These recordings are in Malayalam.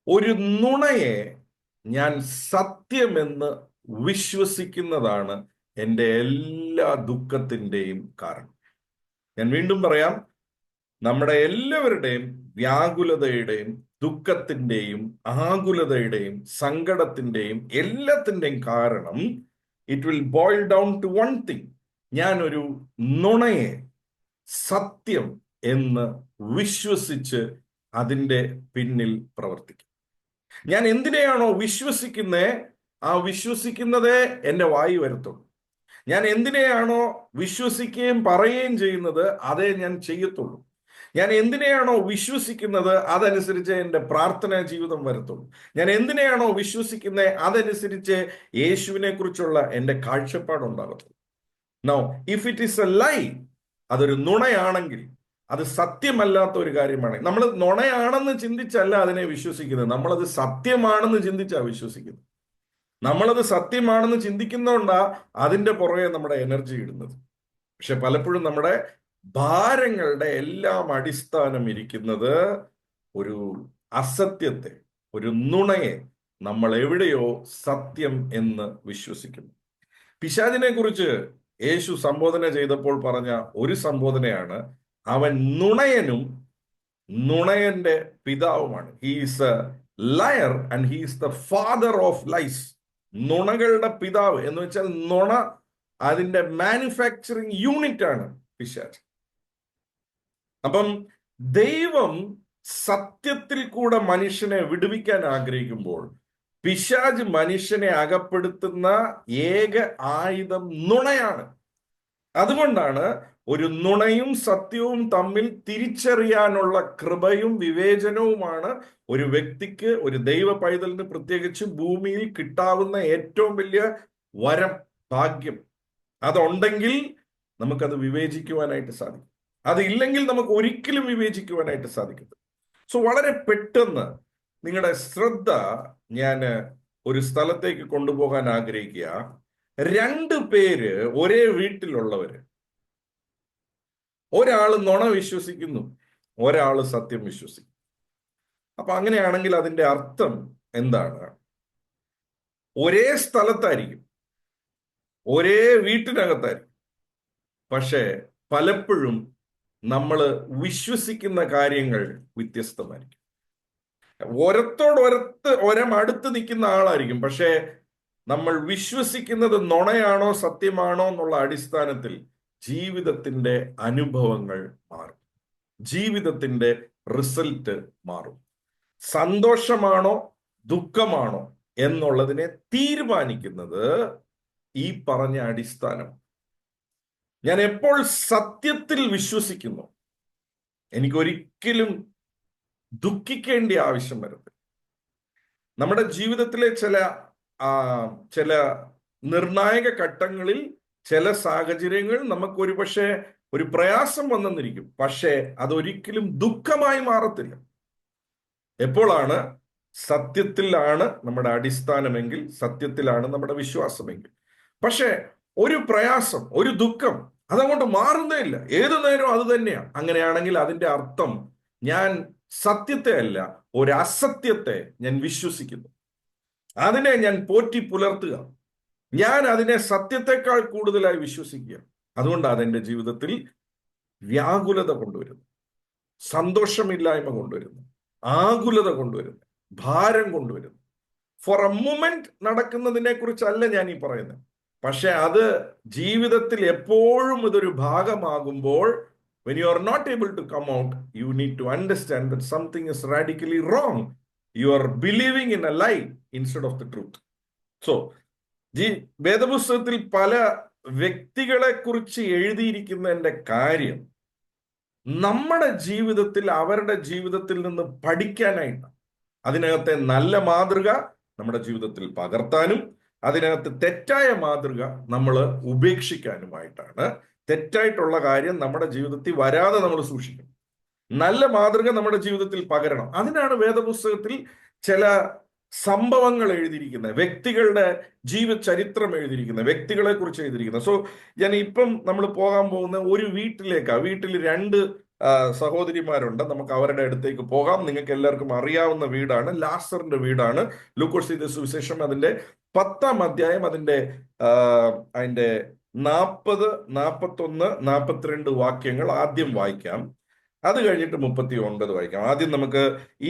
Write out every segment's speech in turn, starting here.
ഒരു നുണയെ ഞാൻ സത്യമെന്ന് വിശ്വസിക്കുന്നതാണ് എൻ്റെ എല്ലാ ദുഃഖത്തിൻ്റെയും കാരണം. ഞാൻ വീണ്ടും പറയാം, നമ്മുടെ എല്ലാവരുടെയും വ്യാകുലതയുടെയും ദുഃഖത്തിൻ്റെയും ആകുലതയുടെയും സങ്കടത്തിൻ്റെയും എല്ലാത്തിൻ്റെയും കാരണം it will boil down to one thing. ഞാനൊരു നുണയെ സത്യം എന്ന് വിശ്വസിച്ച് അതിൻ്റെ പിന്നിൽ പ്രവർത്തിക്കും. ഞാൻ എന്തിനെയാണോ വിശ്വസിക്കുന്നത്, ആ വിശ്വസിക്കുന്നതേ എൻ്റെ വായി വരത്തുള്ളൂ. ഞാൻ എന്തിനെയാണോ വിശ്വസിക്കുകയും പറയുകയും ചെയ്യുന്നത്, അതേ ഞാൻ ചെയ്യത്തുള്ളൂ. ഞാൻ എന്തിനെയാണോ വിശ്വസിക്കുന്നത്, അതനുസരിച്ച് എൻ്റെ പ്രാർത്ഥനാ ജീവിതം വരത്തുള്ളൂ. ഞാൻ എന്തിനെയാണോ വിശ്വസിക്കുന്നത്, അതനുസരിച്ച് യേശുവിനെ കുറിച്ചുള്ള എൻ്റെ കാഴ്ചപ്പാടുണ്ടാകത്തുള്ളൂ. Now if it is a lie, അതൊരു നുണയാണെങ്കിൽ, അത് സത്യമല്ലാത്ത ഒരു കാര്യമാണ്. നമ്മൾ നുണയാണെന്ന് ചിന്തിച്ചല്ല അതിനെ വിശ്വസിക്കുന്നത്, നമ്മളത് സത്യമാണെന്ന് ചിന്തിച്ചാ വിശ്വസിക്കുന്നത്. നമ്മളത് സത്യമാണെന്ന് ചിന്തിക്കുന്നതുകൊണ്ടാ അതിന്റെ പുറകെ നമ്മുടെ എനർജി ഇടുന്നത്. പക്ഷെ പലപ്പോഴും നമ്മുടെ ഭാരങ്ങളുടെ എല്ലാം അടിസ്ഥാനം ഇരിക്കുന്നത് ഒരു അസത്യത്തെ, ഒരു നുണയെ നമ്മൾ എവിടെയോ സത്യം എന്ന് വിശ്വസിക്കുന്നു. പിശാചിനെ കുറിച്ച് യേശു സംബോധന ചെയ്തപ്പോൾ പറഞ്ഞ ഒരു സംബോധനയാണ്, അവൻ നുണയനും നുണയന്റെ പിതാവുമാണ്. He's a liar and he's the father of lies. നുണകളുടെ പിതാവ് എന്ന് വെച്ചാൽ നുണ അതിന്റെ മാനുഫാക്ചറിങ് യൂണിറ്റ് ആണ് പിശാച്. അപ്പം ദൈവം സത്യത്തിൽ കൂടെ മനുഷ്യനെ വിടുവിക്കാൻ ആഗ്രഹിക്കുമ്പോൾ പിശാച് മനുഷ്യനെ അകപ്പെടുത്തുന്ന ഏക ആയുധം നുണയാണ്. അതുകൊണ്ടാണ് ഒരു നുണയും സത്യവും തമ്മിൽ തിരിച്ചറിയാനുള്ള കൃപയും വിവേചനവുമാണ് ഒരു വ്യക്തിക്ക്, ഒരു ദൈവ പൈതലിന് പ്രത്യേകിച്ച് ഭൂമിയിൽ കിട്ടാവുന്ന ഏറ്റവും വലിയ വരം, ഭാഗ്യം. അതുണ്ടെങ്കിൽ നമുക്കത് വിവേചിക്കുവാനായിട്ട് സാധിക്കും. അതില്ലെങ്കിൽ നമുക്ക് ഒരിക്കലും വിവേചിക്കുവാനായിട്ട് സാധിക്കത്തില്ല. സോ വളരെ പെട്ടെന്ന് നിങ്ങളുടെ ശ്രദ്ധ ഞാൻ ഒരു സ്ഥലത്തേക്ക് കൊണ്ടുപോകാൻ ആഗ്രഹിക്കുക. 2 പേര് ഒരേ വീട്ടിലുള്ളവര്, ഒരാള് നുണ വിശ്വസിക്കുന്നു, ഒരാള് സത്യം വിശ്വസിക്കുന്നു. അപ്പൊ അങ്ങനെയാണെങ്കിൽ അതിന്റെ അർത്ഥം എന്താണ്? ഒരേ സ്ഥലത്തായിരിക്കും, ഒരേ വീട്ടിനകത്തായിരിക്കും, പക്ഷെ പലപ്പോഴും നമ്മൾ വിശ്വസിക്കുന്ന കാര്യങ്ങൾ വ്യത്യസ്തമായിരിക്കും. ഒരടുത്ത് നിൽക്കുന്ന ആളായിരിക്കും, പക്ഷെ നമ്മൾ വിശ്വസിക്കുന്നത് നുണയാണോ സത്യമാണോ എന്നുള്ള അടിസ്ഥാനത്തിൽ ജീവിതത്തിന്റെ അനുഭവങ്ങൾ മാറും, ജീവിതത്തിന്റെ റിസൾട്ട് മാറും. സന്തോഷമാണോ ദുഃഖമാണോ എന്നുള്ളതിനെ തീരുമാനിക്കുന്നത് ഈ പറഞ്ഞ അടിസ്ഥാനം. ഞാൻ എപ്പോൾ സത്യത്തിൽ വിശ്വസിക്കുന്നു, എനിക്കൊരിക്കലും ദുഃഖിക്കേണ്ട ആവശ്യം വരുന്നത്. നമ്മുടെ ജീവിതത്തിലെ ചില നിർണായക ഘട്ടങ്ങളിൽ ചില സാഹചര്യങ്ങൾ നമുക്ക് ഒരുപക്ഷെ ഒരു പ്രയാസം വന്നെന്നിരിക്കും, പക്ഷേ അതൊരിക്കലും ദുഃഖമായി മാറത്തില്ല. എപ്പോഴാണ്? സത്യത്തിലാണ് നമ്മുടെ അടിസ്ഥാനമെങ്കിൽ, സത്യത്തിലാണ് നമ്മുടെ വിശ്വാസമെങ്കിൽ. പക്ഷെ ഒരു പ്രയാസം, ഒരു ദുഃഖം അതങ്ങോട്ട് മാറുന്നേ ഇല്ല, ഏതു നേരവും അത് തന്നെയാണ്. അങ്ങനെയാണെങ്കിൽ അതിന്റെ അർത്ഥം ഞാൻ സത്യത്തെ അല്ല, ഒരു അസത്യത്തെ ഞാൻ വിശ്വസിക്കുന്നു. അതിനെ ഞാൻ പോറ്റി പുലർത്തുക, ഞാൻ അതിനെ സത്യത്തെക്കാൾ കൂടുതലായി വിശ്വസിക്കുക. അതുകൊണ്ട് അതെന്റെ ജീവിതത്തിൽ വ്യാകുലത കൊണ്ടുവരുന്നു, സന്തോഷമില്ലായ്മ കൊണ്ടുവരുന്നു, ആകുലത കൊണ്ടുവരുന്നു, ഭാരം കൊണ്ടുവരുന്നു. ഫോർ എ മൊമെന്റ് നടക്കുന്നതിനെ കുറിച്ചല്ല ഞാൻ ഈ പറയുന്നത്. പക്ഷെ അത് ജീവിതത്തിൽ എപ്പോഴും ഇതൊരു ഭാഗമാകുമ്പോൾ, when you are not able to come out, you need to understand that something is radically wrong. You are believing in a lie instead of the truth. So, വേദപുസ്തകത്തിൽ പല വ്യക്തികളെ കുറിച്ച് എഴുതിയിരിക്കുന്നതിന്റെ കാര്യം നമ്മുടെ ജീവിതത്തിൽ, അവരുടെ ജീവിതത്തിൽ നിന്ന് പഠിക്കാനായിട്ടാണ്. അതിനകത്തെ നല്ല മാതൃക നമ്മുടെ ജീവിതത്തിൽ പകർത്താനും അതിനകത്ത് തെറ്റായ മാതൃക നമ്മൾ ഉപേക്ഷിക്കാനുമായിട്ടാണ്. തെറ്റായിട്ടുള്ള കാര്യം നമ്മുടെ ജീവിതത്തിൽ വരാതെ നമ്മൾ സൂക്ഷിക്കണം, നല്ല മാതൃക നമ്മുടെ ജീവിതത്തിൽ പകരണം. അതിനാണ് വേദപുസ്തകത്തിൽ ചില സംഭവങ്ങൾ എഴുതിയിരിക്കുന്നത്, വ്യക്തികളുടെ ജീവചരിത്രം എഴുതിയിരിക്കുന്നത്, വ്യക്തികളെ കുറിച്ച് എഴുതിയിരിക്കുന്നത്. സോ ഞാൻ ഇപ്പം നമ്മൾ പോകാൻ പോകുന്ന ഒരു വീട്ടിലേക്കാണ്. വീട്ടിൽ 2 സഹോദരിമാരുണ്ട്. നമുക്ക് അവരുടെ അടുത്തേക്ക് പോകാം. നിങ്ങൾക്ക് എല്ലാവർക്കും അറിയാവുന്ന വീടാണ്, ലാസറിന്റെ വീടാണ്. ലൂക്കോസ് എഴുതിയ സുവിശേഷം അതിന്റെ 10-ാം അധ്യായം അതിന്റെ 40, 41, 42 വാക്യങ്ങൾ ആദ്യം വായിക്കാം. അത് കഴിഞ്ഞിട്ട് 39 വായിക്കാം. ആദ്യം നമുക്ക്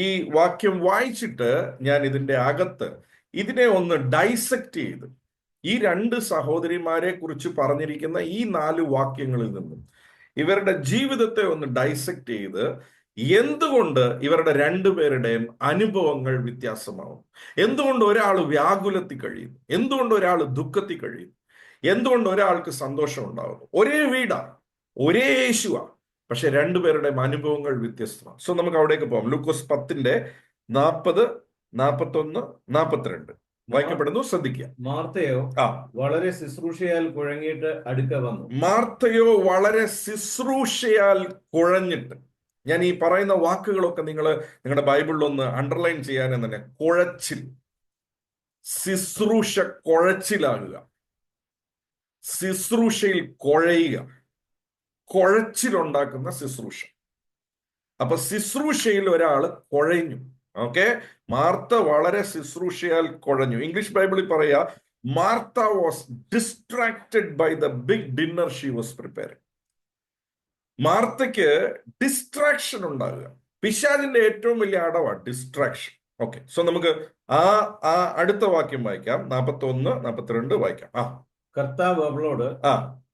ഈ വാക്യം വായിച്ചിട്ട് ഞാൻ ഇതിന്റെ അകത്ത് ഇതിനെ ഒന്ന് ഡൈസെക്ട് ചെയ്ത് ഈ 2 സഹോദരിമാരെ കുറിച്ച് പറഞ്ഞിരിക്കുന്ന ഈ 4 വാക്യങ്ങളിൽ നിന്നും ഇവരുടെ ജീവിതത്തെ ഒന്ന് ഡൈസെക്ട് ചെയ്ത് എന്തുകൊണ്ട് ഇവരുടെ 2 പേരുടെയും അനുഭവങ്ങൾ വ്യത്യാസമാവും, എന്തുകൊണ്ട് ഒരാൾ വ്യാകുലത്തിൽ കഴിയുന്നു, എന്തുകൊണ്ട് ഒരാൾ ദുഃഖത്തിൽ കഴിയുന്നു, എന്തുകൊണ്ട് ഒരാൾക്ക് സന്തോഷം ഉണ്ടാകുന്നു. ഒരേ വീടാ, ഒരേ യേശുവാ, പക്ഷെ 2 പേരുടെയും അനുഭവങ്ങൾ വ്യത്യസ്തമാണ്. സോ നമുക്ക് അവിടേക്ക് പോകാം. ലൂക്കോസ് 10-ന്റെ 40, 41, 42 വായിക്കപ്പെടുന്നു. ശ്രദ്ധിക്കുക. മാർത്തയോ വളരെ ശുശ്രൂഷയാൽ കുഴങ്ങിയിട്ട് അടുക്ക വന്നു. മാർത്തയോ വളരെ ശുശ്രൂഷയാൽ കുഴഞ്ഞിട്ട്. ഞാൻ ഈ പറയുന്ന വാക്കുകളൊക്കെ നിങ്ങളുടെ ബൈബിളിൽ ഒന്ന് അണ്ടർലൈൻ ചെയ്യാനും തന്നെ. കുഴച്ചിൽ, ശുശ്രൂഷ കുഴച്ചിലാകുക, ശുശ്രൂഷയിൽ കുഴയുക, കുഴച്ചിലുണ്ടാക്കുന്ന ശുശ്രൂഷ. അപ്പൊ ശുശ്രൂഷയിൽ ഒരാൾ കുഴഞ്ഞു. ഓക്കെ, മാർത്ത വളരെ ശുശ്രൂഷയാൽ കുഴഞ്ഞു. ഇംഗ്ലീഷ് ബൈബിളിൽ പറയാ, Martha was distracted by the big dinner she was preparing. മാർത്തയ്ക്ക് ഡിസ്ട്രാക്ഷൻ ഉണ്ടാകുക. പിശാചിന്റെ ഏറ്റവും വലിയ അടവാണ് ഡിസ്ട്രാക്ഷൻ. ഓക്കെ, സോ നമുക്ക് ആ അടുത്ത വാക്യം വായിക്കാം. 41, 42 വായിക്കാം. കർത്താവ് അവളോട്,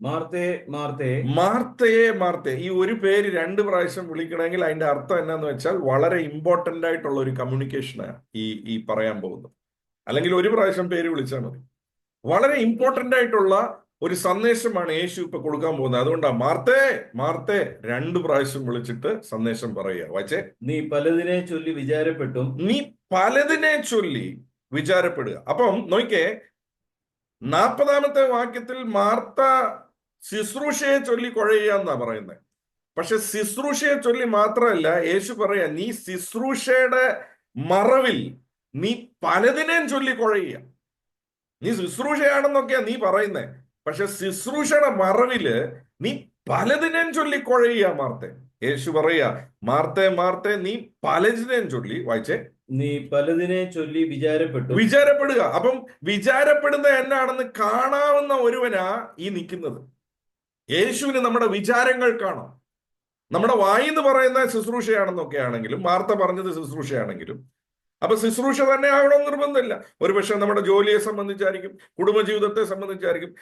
മാർത്തയെ മാർത്തയെ മാർത്തയെ മാർത്തയെ. ഈ ഒരു പേര് 2 പ്രാവശ്യം വിളിക്കണമെങ്കിൽ അതിന്റെ അർത്ഥം എന്നാന്ന് വെച്ചാൽ വളരെ ഇമ്പോർട്ടന്റ് ആയിട്ടുള്ള ഒരു കമ്മ്യൂണിക്കേഷനാണ് ഈ പറയാൻ പോകുന്നത്. അല്ലെങ്കിൽ ഒരു പ്രാവശ്യം പേര് വിളിച്ചാൽ മതി. വളരെ ഇമ്പോർട്ടന്റ് ആയിട്ടുള്ള ഒരു സന്ദേശമാണ് യേശു ഇപ്പൊ കൊടുക്കാൻ പോകുന്നത്. അതുകൊണ്ടാണ് മാർത്തേ മാർത്തേ 2 പ്രാവശ്യം വിളിച്ചിട്ട് സന്ദേശം പറയുക. വായിച്ചേ. നീ പലതിനെ ചൊല്ലി വിചാരപ്പെട്ടും. നീ പലതിനെ ചൊല്ലി വിചാരപ്പെടുക. അപ്പം നോക്കിക്കേ, 40-ാമത്തെ വാക്യത്തിൽ മാർത്ത ശുശ്രൂഷയെ ചൊല്ലി കുഴയുക എന്നാ പറയുന്നത്. പക്ഷെ ശുശ്രൂഷയെ ചൊല്ലി മാത്രമല്ല, യേശു പറയാ, നീ ശുശ്രൂഷയുടെ മറവിൽ നീ പലതിനെയും ചൊല്ലി കുഴയുക. നീ ശുശ്രൂഷയാണെന്നൊക്കെയാ നീ പറയുന്നേ, പക്ഷെ ശുശ്രൂഷയുടെ മറവില് നീ പലതിനെയും ചൊല്ലി കുഴയുക മാർത്തെ. യേശു പറയാ, മാർത്തെ മാർത്തെ നീ പലതിനെയും ചൊല്ലി. വായിച്ചേ. നീ പലതിനെ ചൊല്ലി വിചാരപ്പെടുക. അപ്പം വിചാരപ്പെടുന്ന എന്നാണെന്ന് കാണാവുന്ന ഒരുവനാ ഈ നിൽക്കുന്നത്. യേശുവിന് നമ്മുടെ വിചാരങ്ങൾ കാണാം. നമ്മുടെ വായിന്ന് പറയുന്ന ശുശ്രൂഷയാണെന്നൊക്കെ ആണെങ്കിലും, മാർത്ത പറഞ്ഞത് ശുശ്രൂഷയാണെങ്കിലും, അപ്പൊ ശുശ്രൂഷ തന്നെ ആകണമെന്ന് നിർബന്ധമില്ല. ഒരുപക്ഷെ നമ്മുടെ ജോലിയെ സംബന്ധിച്ചായിരിക്കും, കുടുംബജീവിതത്തെ സംബന്ധിച്ചായിരിക്കും,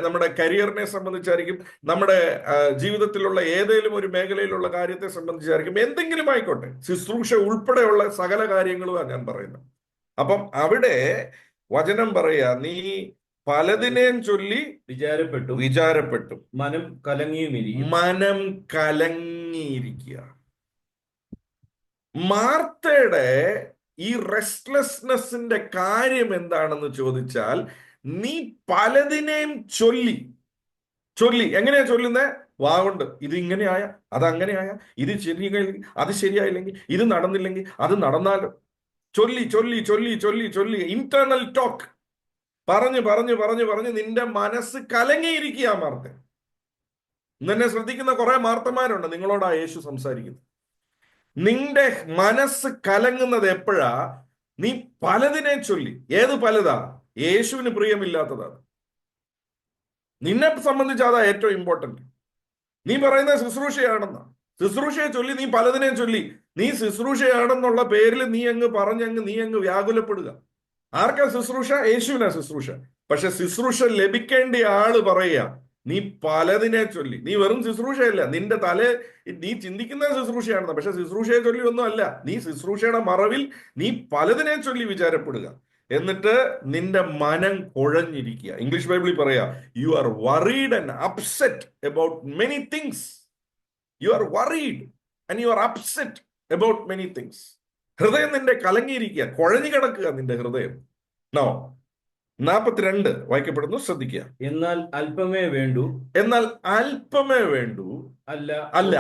നമ്മുടെ കരിയറിനെ സംബന്ധിച്ചായിരിക്കും, നമ്മുടെ ജീവിതത്തിലുള്ള ഏതെങ്കിലും ഒരു മേഖലയിലുള്ള കാര്യത്തെ സംബന്ധിച്ചായിരിക്കും, എന്തെങ്കിലും ആയിക്കോട്ടെ, ശുശ്രൂഷ ഉൾപ്പെടെയുള്ള സകല കാര്യങ്ങളുമാണ് ഞാൻ പറയുന്നത്. അപ്പം അവിടെ വചനം പറയാ, നീ പലതിനെയും ചൊല്ലി വിചാരപ്പെട്ടു മനം കലങ്ങിയിരിക്കുക. മാർത്തയുടെ ഈ റെസ്റ്റ്ലെസ്നെസിന്റെ കാര്യം എന്താണെന്ന് ചോദിച്ചാൽ, നീ പലതിനെയും ചൊല്ലി എങ്ങനെയാ ചൊല്ലുന്നേ? വാഗുണ്ട്. ഇത് ഇങ്ങനെയായ, അത് അങ്ങനെയായ, ഇത് ശരിയായില്ലെങ്കിൽ അത് ശരിയായില്ലെങ്കിൽ, ഇത് നടന്നില്ലെങ്കിൽ അത് നടന്നാലോ, ചൊല്ലി ഇന്റേണൽ ടോക്ക് പറഞ്ഞു നിന്റെ മനസ്സ് കലങ്ങിയിരിക്കുക മാർത്ത. ഇന്നെ ശ്രദ്ധിക്കുന്ന കുറെ മാർത്തമാരുണ്ട്. നിങ്ങളോടാ യേശു സംസാരിക്കുന്നത്. നിന്റെ മനസ്സ് കലങ്ങുന്നത് എപ്പോഴാ? നീ പലതിനെ ചൊല്ലി. ഏത് പലതാ? യേശുവിന് പ്രിയമില്ലാത്തതാണ്. നിന്നെ സംബന്ധിച്ച് അതാ ഏറ്റവും ഇമ്പോർട്ടന്റ്. നീ പറയുന്ന ശുശ്രൂഷയാണെന്നാ. ശുശ്രൂഷയെ ചൊല്ലി നീ പലതിനെ ചൊല്ലി, നീ ശുശ്രൂഷയാണെന്നുള്ള പേരിൽ നീ അങ്ങ് വ്യാകുലപ്പെടുക. ആർക്കാ ശുശ്രൂഷ? യേശുവിനാ ശുശ്രൂഷ. പക്ഷെ ശുശ്രൂഷ ലഭിക്കേണ്ട ആള് പറയുക, നീ പലതിനെ ചൊല്ലി. നീ വെറും ശുശ്രൂഷയല്ല, നിന്റെ നീ ചിന്തിക്കുന്ന ശുശ്രൂഷയാണെന്ന്, പക്ഷെ ശുശ്രൂഷയെ ചൊല്ലി ഒന്നും അല്ല. നീ ശുശ്രൂഷയുടെ മറവിൽ നീ പലതിനെ ചൊല്ലി വിചാരപ്പെടുക. എന്നിട്ട് നിന്റെ മനം കുഴഞ്ഞിരിക്കുക. ഇംഗ്ലീഷ് ബൈബിളിൽ പറയാ, you are worried and upset about many things. You are worried and you are upset about many things. ഹൃദയം നിന്റെ കലങ്ങിയിരിക്കുക, കുഴഞ്ഞു കിടക്കുക നിന്റെ ഹൃദയം. നോ 42 വായിക്കപ്പെടുന്നു. ശ്രദ്ധിക്കുക. എന്നാൽ അല്പമേ വേണ്ടൂ അല്ല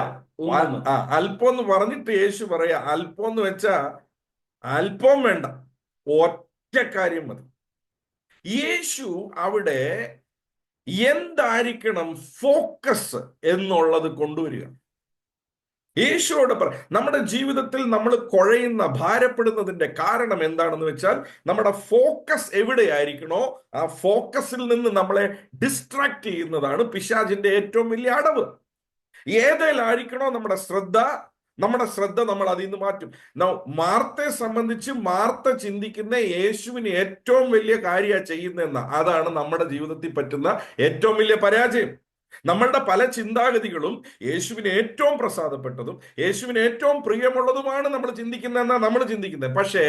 അല്പം എന്ന് പറഞ്ഞിട്ട് യേശു പറയാ, അല്പം എന്ന് വെച്ചാ അല്പം വേണ്ട, ഒറ്റ കാര്യം മതി. യേശു അവിടെ എന്തായിരിക്കണം ഫോക്കസ് എന്നുള്ളത് കൊണ്ടുവരിക. യേശുവോട് നമ്മുടെ ജീവിതത്തിൽ നമ്മൾ കുഴയുന്ന ഭാരപ്പെടുന്നതിന്റെ കാരണം എന്താണെന്ന് വെച്ചാൽ നമ്മുടെ ഫോക്കസ് എവിടെയായിരിക്കണോ ആ ഫോക്കസിൽ നിന്ന് നമ്മളെ ഡിസ്ട്രാക്ട് ചെയ്യുന്നതാണ് പിശാചിന്റെ ഏറ്റവും വലിയ അടവ്. ഏതിലായിരിക്കണോ നമ്മുടെ ശ്രദ്ധ നമ്മൾ അതിൽ നിന്ന് മാറ്റും. മാർത്തയെ സംബന്ധിച്ച് മാർത്ത ചിന്തിക്കുന്ന യേശുവിന് ഏറ്റവും വലിയ കാര്യമാണ് ചെയ്യുന്നതെന്ന, അതാണ് നമ്മുടെ ജീവിതത്തിൽ പറ്റുന്ന ഏറ്റവും വലിയ പരാജയം. നമ്മളുടെ പല ചിന്താഗതികളും യേശുവിന് ഏറ്റവും പ്രസാദപ്പെട്ടതും യേശുവിന് ഏറ്റവും പ്രിയമുള്ളതുമാണ് നമ്മൾ ചിന്തിക്കുന്നതെന്നാണ് നമ്മൾ ചിന്തിക്കുന്നത്. പക്ഷേ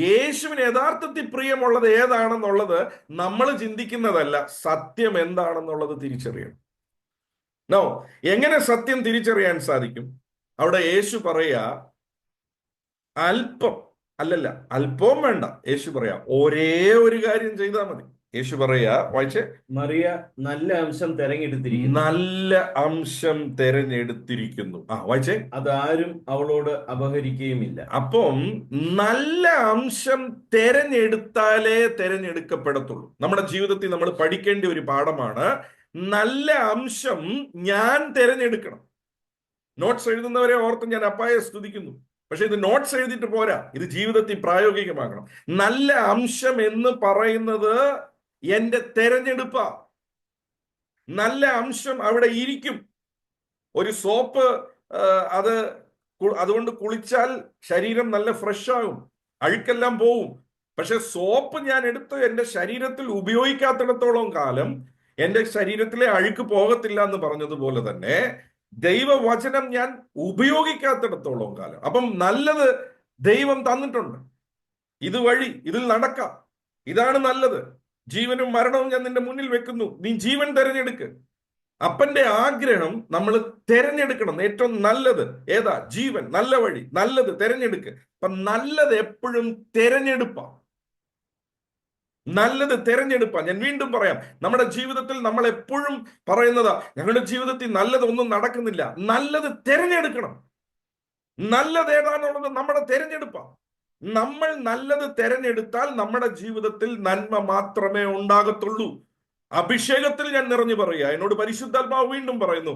യേശുവിന് യഥാർത്ഥത്തിൽ പ്രിയമുള്ളത് ഏതാണെന്നുള്ളത് നമ്മൾ ചിന്തിക്കുന്നതല്ല, സത്യം എന്താണെന്നുള്ളത് തിരിച്ചറിയണം. നോ, എങ്ങനെ സത്യം തിരിച്ചറിയാൻ സാധിക്കും? അവിടെ യേശു പറയാ, അല്പം അല്ലല്ല, അല്പവും വേണ്ട. യേശു പറയാ ഒരേ ഒരു കാര്യം ചെയ്താൽ മതി. യേശു പറയാ, വായിച്ചേ, മറിയ നല്ല അംശം തെരഞ്ഞെടുത്തിരിക്കുന്നു, നല്ല അംശം തെരഞ്ഞെടുത്തിരിക്കുന്നു. വായിച്ചേ, അതാരും അവളോട് അപഹരിക്കുകയുമില്ല. അപ്പം നല്ല അംശം തെരഞ്ഞെടുത്താലേ തെരഞ്ഞെടുക്കപ്പെടത്തുള്ളൂ. നമ്മുടെ ജീവിതത്തിൽ നമ്മൾ പഠിക്കേണ്ട ഒരു പാഠമാണ്. നല്ല അംശം ഞാൻ തെരഞ്ഞെടുക്കണം. നോട്ട്സ് എഴുതുന്നവരെ ഓർത്ത് ഞാൻ അപ്പായെ സ്തുതിക്കുന്നു. പക്ഷെ ഇത് നോട്ട്സ് എഴുതിയിട്ട് പോരാ, ഇത് ജീവിതത്തിൽ പ്രായോഗികമാക്കണം. നല്ല അംശം എന്ന് പറയുന്നത് എന്റെ തെരഞ്ഞെടുപ്പാ. നല്ല അംശം അവിടെ ഇരിക്കും. ഒരു സോപ്പ്, അത് അതുകൊണ്ട് കുളിച്ചാൽ ശരീരം നല്ല ഫ്രഷ് ആകും, അഴുക്കെല്ലാം പോവും. പക്ഷെ സോപ്പ് ഞാൻ എടുത്ത് എന്റെ ശരീരത്തിൽ ഉപയോഗിക്കാത്തിടത്തോളം കാലം എന്റെ ശരീരത്തിലെ അഴുക്ക് പോകത്തില്ല എന്ന് പറഞ്ഞതുപോലെ തന്നെ ദൈവവചനം ഞാൻ ഉപയോഗിക്കാത്തിടത്തോളം കാലം. അപ്പം നല്ലത് ദൈവം തന്നിട്ടുണ്ട്. ഇതുവഴി ഇതിൽ നടക്കാം, ഇതാണ് നല്ലത്. ജീവനും മരണവും ഞാൻ നിന്റെ മുന്നിൽ വെക്കുന്നു, നീ ജീവൻ തെരഞ്ഞെടുക്ക്. അപ്പന്റെ ആഗ്രഹം നമ്മൾ തെരഞ്ഞെടുക്കണം. ഏറ്റവും നല്ലത് ഏതാ? ജീവൻ, നല്ല വഴി, നല്ലത് തെരഞ്ഞെടുക്ക്. അപ്പൊ നല്ലത് എപ്പോഴും തെരഞ്ഞെടുപ്പാണ്. നല്ലത് തെരഞ്ഞെടുപ്പാ. ഞാൻ വീണ്ടും പറയാം, നമ്മുടെ ജീവിതത്തിൽ നമ്മൾ എപ്പോഴും പറയുന്നതാ, ഞങ്ങളുടെ ജീവിതത്തിൽ നല്ലതൊന്നും നടക്കുന്നില്ല. നല്ലത് തെരഞ്ഞെടുക്കണം. നല്ലത് ഏതാണുള്ളത് നമ്മുടെ തെരഞ്ഞെടുപ്പാ. നമ്മൾ നല്ലത് തെരഞ്ഞെടുത്താൽ നമ്മുടെ ജീവിതത്തിൽ നന്മ മാത്രമേ ഉണ്ടാകത്തുള്ളൂ. അഭിഷേകത്തിൽ ഞാൻ നിറഞ്ഞു പറയുക, എന്നോട് പരിശുദ്ധാത്മാവ് വീണ്ടും പറയുന്നു,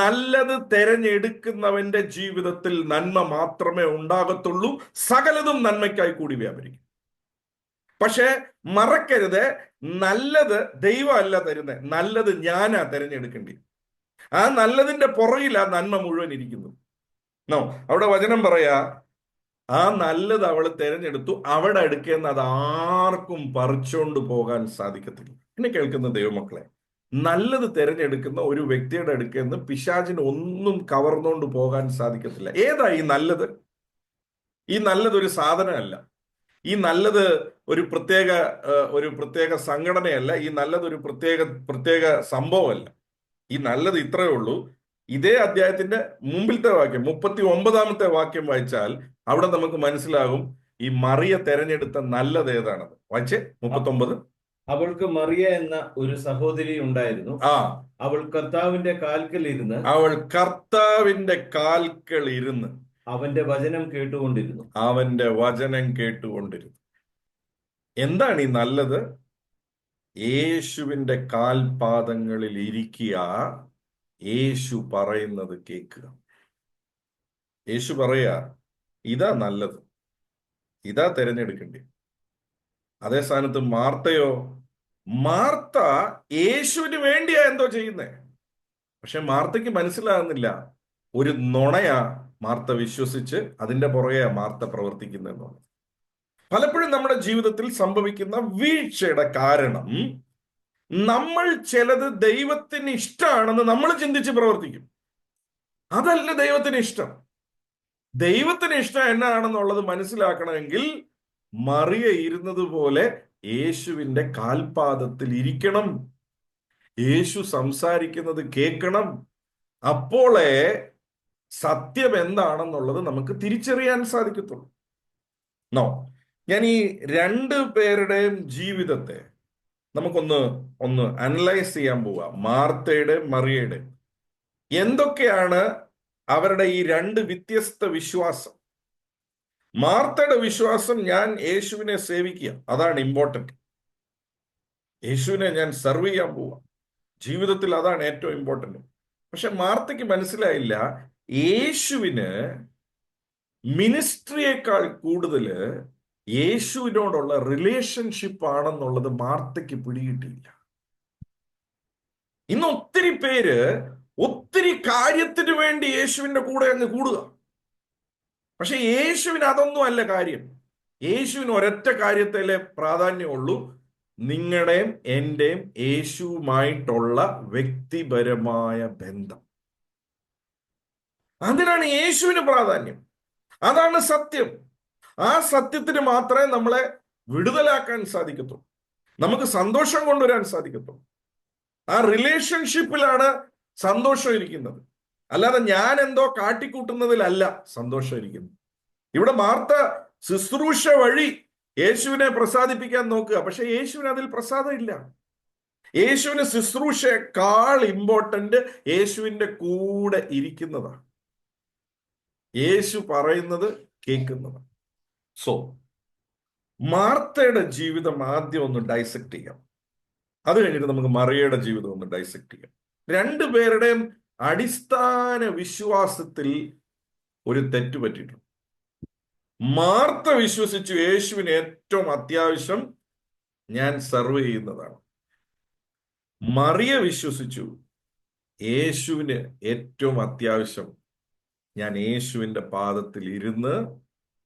നല്ലത് തെരഞ്ഞെടുക്കുന്നവന്റെ ജീവിതത്തിൽ നന്മ മാത്രമേ ഉണ്ടാകത്തുള്ളൂ. സകലതും നന്മയ്ക്കായി കൂടി വ്യാപരിക്കും. പക്ഷെ മറക്കരുത്, നല്ലത് ദൈവമല്ല തരുന്നത്, നല്ലത് ഞാനാ തെരഞ്ഞെടുക്കേണ്ടി. ആ നല്ലതിന്റെ പുറകിലാ നന്മ മുഴുവൻ ഇരിക്കുന്നു. അവിടെ വചനം പറയാ, ആ നല്ലത് അവൾ തെരഞ്ഞെടുത്തു, അവിടെ അടുക്കേന്ന് അത് ആർക്കും പറിച്ചോണ്ട് പോകാൻ സാധിക്കത്തില്ല. എന്നെ കേൾക്കുന്ന ദൈവമക്കളെ, നല്ലത് തെരഞ്ഞെടുക്കുന്ന ഒരു വ്യക്തിയുടെ അടുക്കേന്ന് പിശാചിന് ഒന്നും കവർന്നുകൊണ്ട് പോകാൻ സാധിക്കത്തില്ല. ഏതാ ഈ നല്ലത്? ഈ നല്ലത് ഒരു സാധനമല്ല. ഈ നല്ലത് ഒരു പ്രത്യേക സംഘടനയല്ല. ഈ നല്ലത് ഒരു പ്രത്യേക സംഭവമല്ല. ഈ നല്ലത് ഇത്രയേ ഉള്ളൂ. ഇതേ അധ്യായത്തിന്റെ മുമ്പിലത്തെ വാക്യം, 39-ാമത്തെ വാക്യം വായിച്ചാൽ അവിടെ നമുക്ക് മനസ്സിലാകും ഈ മറിയ തെരഞ്ഞെടുത്ത നല്ലത് ഏതാണത്. വായിച്ചേ, 39. അവൾക്ക് മറിയ എന്ന ഒരു സഹോദരി ഉണ്ടായിരുന്നു. അവൾ കർത്താവിന്റെ കാൽക്കൽ ഇരുന്ന് അവന്റെ വചനം കേട്ടുകൊണ്ടിരുന്നു. എന്താണ് ഈ നല്ലത്? യേശുവിന്റെ കാൽപാദങ്ങളിൽ ഇരിക്കുക, യേശു പറയുന്നത് കേൾക്കുക. യേശു പറയാ, ഇതാ നല്ലത്, ഇതാ തിരഞ്ഞെടുക്കേണ്ടി. അതേ സ്ഥാനത്ത് മാർത്ത യേശുവിന് വേണ്ടിയാ എന്തോ ചെയ്യുന്നേ. പക്ഷെ മാർത്തയ്ക്ക് മനസ്സിലാകുന്നില്ല, ഒരു നുണയാ മാർത്ത വിശ്വസിച്ച് അതിന്റെ പുറകെയാ മാർത്ത പ്രവർത്തിക്കുന്നെന്നുള്ളത്. പലപ്പോഴും നമ്മുടെ ജീവിതത്തിൽ സംഭവിക്കുന്ന വീഴ്ചയുടെ കാരണം, നമ്മൾ ചിലത് ദൈവത്തിന് ഇഷ്ടമാണെന്ന് നമ്മൾ ചിന്തിച്ച് പ്രവർത്തിക്കും. അതല്ല ദൈവത്തിന് ഇഷ്ടം. ദൈവത്തിന് ഇഷ്ടം എന്നാണെന്നുള്ളത് മനസ്സിലാക്കണമെങ്കിൽ മറിയ ഇരുന്നത് പോലെ യേശുവിന്റെ കാൽപാദത്തിൽ ഇരിക്കണം. യേശു സംസാരിക്കുന്നത് കേൾക്കണം. അപ്പോളേ സത്യം എന്താണെന്നുള്ളത് നമുക്ക് തിരിച്ചറിയാൻ സാധിക്കത്തുള്ളൂ. ഞാൻ ഈ രണ്ടു പേരുടെയും ജീവിതത്തെ നമുക്കൊന്ന് അനലൈസ് ചെയ്യാൻ പോവാ. മാർത്തയുടെ, മറിയയുടെ എന്തൊക്കെയാണ് അവരുടെ ഈ രണ്ട് വ്യത്യസ്ത വിശ്വാസം. മാർത്തയുടെ വിശ്വാസം, ഞാൻ യേശുവിനെ സേവിക്കുക, അതാണ് ഇമ്പോർട്ടന്റ്. യേശുവിനെ ഞാൻ സെർവ് ചെയ്യാൻ പോവാ, ജീവിതത്തിൽ അതാണ് ഏറ്റവും ഇമ്പോർട്ടന്റ്. പക്ഷെ മാർത്തയ്ക്ക് മനസ്സിലായില്ല, യേശുവിന് മിനിസ്ട്രിയേക്കാൾ കൂടുതൽ യേശുവിനോടുള്ള റിലേഷൻഷിപ്പ് ആണെന്നുള്ളത് മാർത്തയ്ക്ക് പിടികിട്ടിയില്ല. ഇന്ന് ഒത്തിരി പേര് ഒത്തിരി കാര്യത്തിന് വേണ്ടി യേശുവിന്റെ കൂടെ അങ്ങ് കൂടുക. പക്ഷെ യേശുവിന് അതൊന്നും അല്ല കാര്യം. യേശുവിന് ഒരൊറ്റ കാര്യത്തിലെ പ്രാധാന്യമുള്ളൂ: നിങ്ങളുടെയും എന്റെയും യേശുവുമായിട്ടുള്ള വ്യക്തിപരമായ ബന്ധം. അതിനാണ് യേശുവിന് പ്രാധാന്യം. അതാണ് സത്യം. ആ സത്യത്തിന് മാത്രമേ നമ്മളെ വിടുതലാക്കാൻ സാധിക്കത്തുള്ളൂ, നമുക്ക് സന്തോഷം കൊണ്ടുവരാൻ സാധിക്കത്തുള്ളൂ. ആ റിലേഷൻഷിപ്പിലാണ് സന്തോഷം ഇരിക്കുന്നത്, അല്ലാതെ ഞാൻ എന്തോ കാട്ടിക്കൂട്ടുന്നതിലല്ല സന്തോഷം ഇരിക്കുന്നത്. ഇവിടെ മാർത്ത ശുശ്രൂഷ വഴി യേശുവിനെ പ്രസാദിപ്പിക്കാൻ നോക്കുക, പക്ഷെ യേശുവിന് അതിൽ പ്രസാദം ഇല്ല. യേശുവിന് ശുശ്രൂഷയെക്കാൾ ഇമ്പോർട്ടന്റ് യേശുവിന്റെ കൂടെ ഇരിക്കുന്നതാണ്, യേശു പറയുന്നത് കേൾക്കുന്നതാണ്. സോ മാർത്തയുടെ ജീവിതം ആദ്യം ഒന്ന് ഡൈസെക്ട് ചെയ്യാം, അത് കഴിഞ്ഞിട്ട് നമുക്ക് മറിയയുടെ ജീവിതം ഒന്ന് ഡൈസെക്ട് ചെയ്യാം. രണ്ടുപേരുടെയും അടിസ്ഥാന വിശ്വാസത്തിൽ ഒരു തെറ്റ് പറ്റിയിട്ടുണ്ട്. മാർത്ത വിശ്വസിച്ചു യേശുവിന് ഏറ്റവും അത്യാവശ്യം ഞാൻ സർവ് ചെയ്യുന്നതാണ്. മറിയ വിശ്വസിച്ചു യേശുവിന് ഏറ്റവും അത്യാവശ്യം ഞാൻ യേശുവിന്റെ പാദത്തിൽ ഇരുന്ന്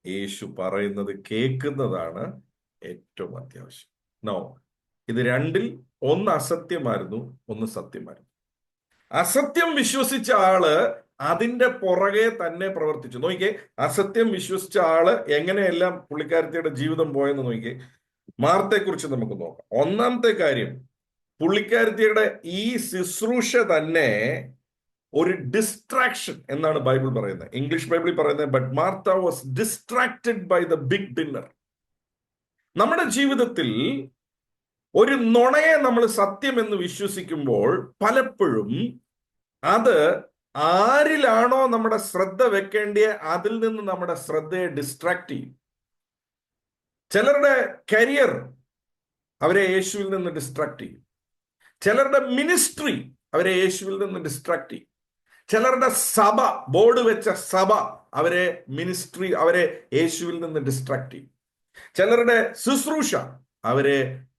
യേശു പറയുന്നത് കേൾക്കുന്നതാണ് ഏറ്റവും അത്യാവശ്യം. നോ, ഇത് രണ്ടിൽ ഒന്ന് അസത്യമായിരുന്നു, ഒന്ന് സത്യമായിരുന്നു. അസത്യം വിശ്വസിച്ച ആള് അതിന്റെ പുറകെ തന്നെ പ്രവർത്തിച്ചു. നോക്കിക്കേ, അസത്യം വിശ്വസിച്ച ആള് എങ്ങനെയെല്ലാം പുള്ളിക്കാരത്തിയുടെ ജീവിതം പോയെന്ന് നോക്കിക്കേ. മാർത്തയെക്കുറിച്ച് നമുക്ക് നോക്കാം. ഒന്നാമത്തെ കാര്യം, പുള്ളിക്കാരത്തിയുടെ ഈ ശുശ്രൂഷ തന്നെ ഒരു ഡിസ്ട്രാക്ഷൻ എന്നാണ് ബൈബിൾ പറയുന്നത്. ഇംഗ്ലീഷ് ബൈബിളിൽ പറയുന്നത് but Martha was distracted by the big dinner. നമ്മുടെ ജീവിതത്തിൽ ഒരു നുണയെ നമ്മൾ സത്യം എന്ന് വിശ്വസിക്കുമ്പോൾ പലപ്പോഴും അത് ആരിലാണോ നമ്മുടെ ശ്രദ്ധ വെക്കേണ്ടിയ അതിൽ നിന്ന് നമ്മുടെ ശ്രദ്ധയെ ഡിസ്ട്രാക്ട് ചെയ്യും. ചിലരുടെ കരിയർ അവരെ യേശുവിൽ നിന്ന് ഡിസ്ട്രാക്ട് ചെയ്യും. ചിലരുടെ മിനിസ്ട്രി അവരെ യേശുവിൽ നിന്ന് ഡിസ്ട്രാക്ട് ചെയ്യും. ചിലരുടെ സഭ, ബോർഡ് വെച്ച സഭ അവരെ യേശുവിൽ നിന്ന് ഡിസ്ട്രാക്ട് ചെയ്യും. ചിലരുടെ ശുശ്രൂഷ അവരെ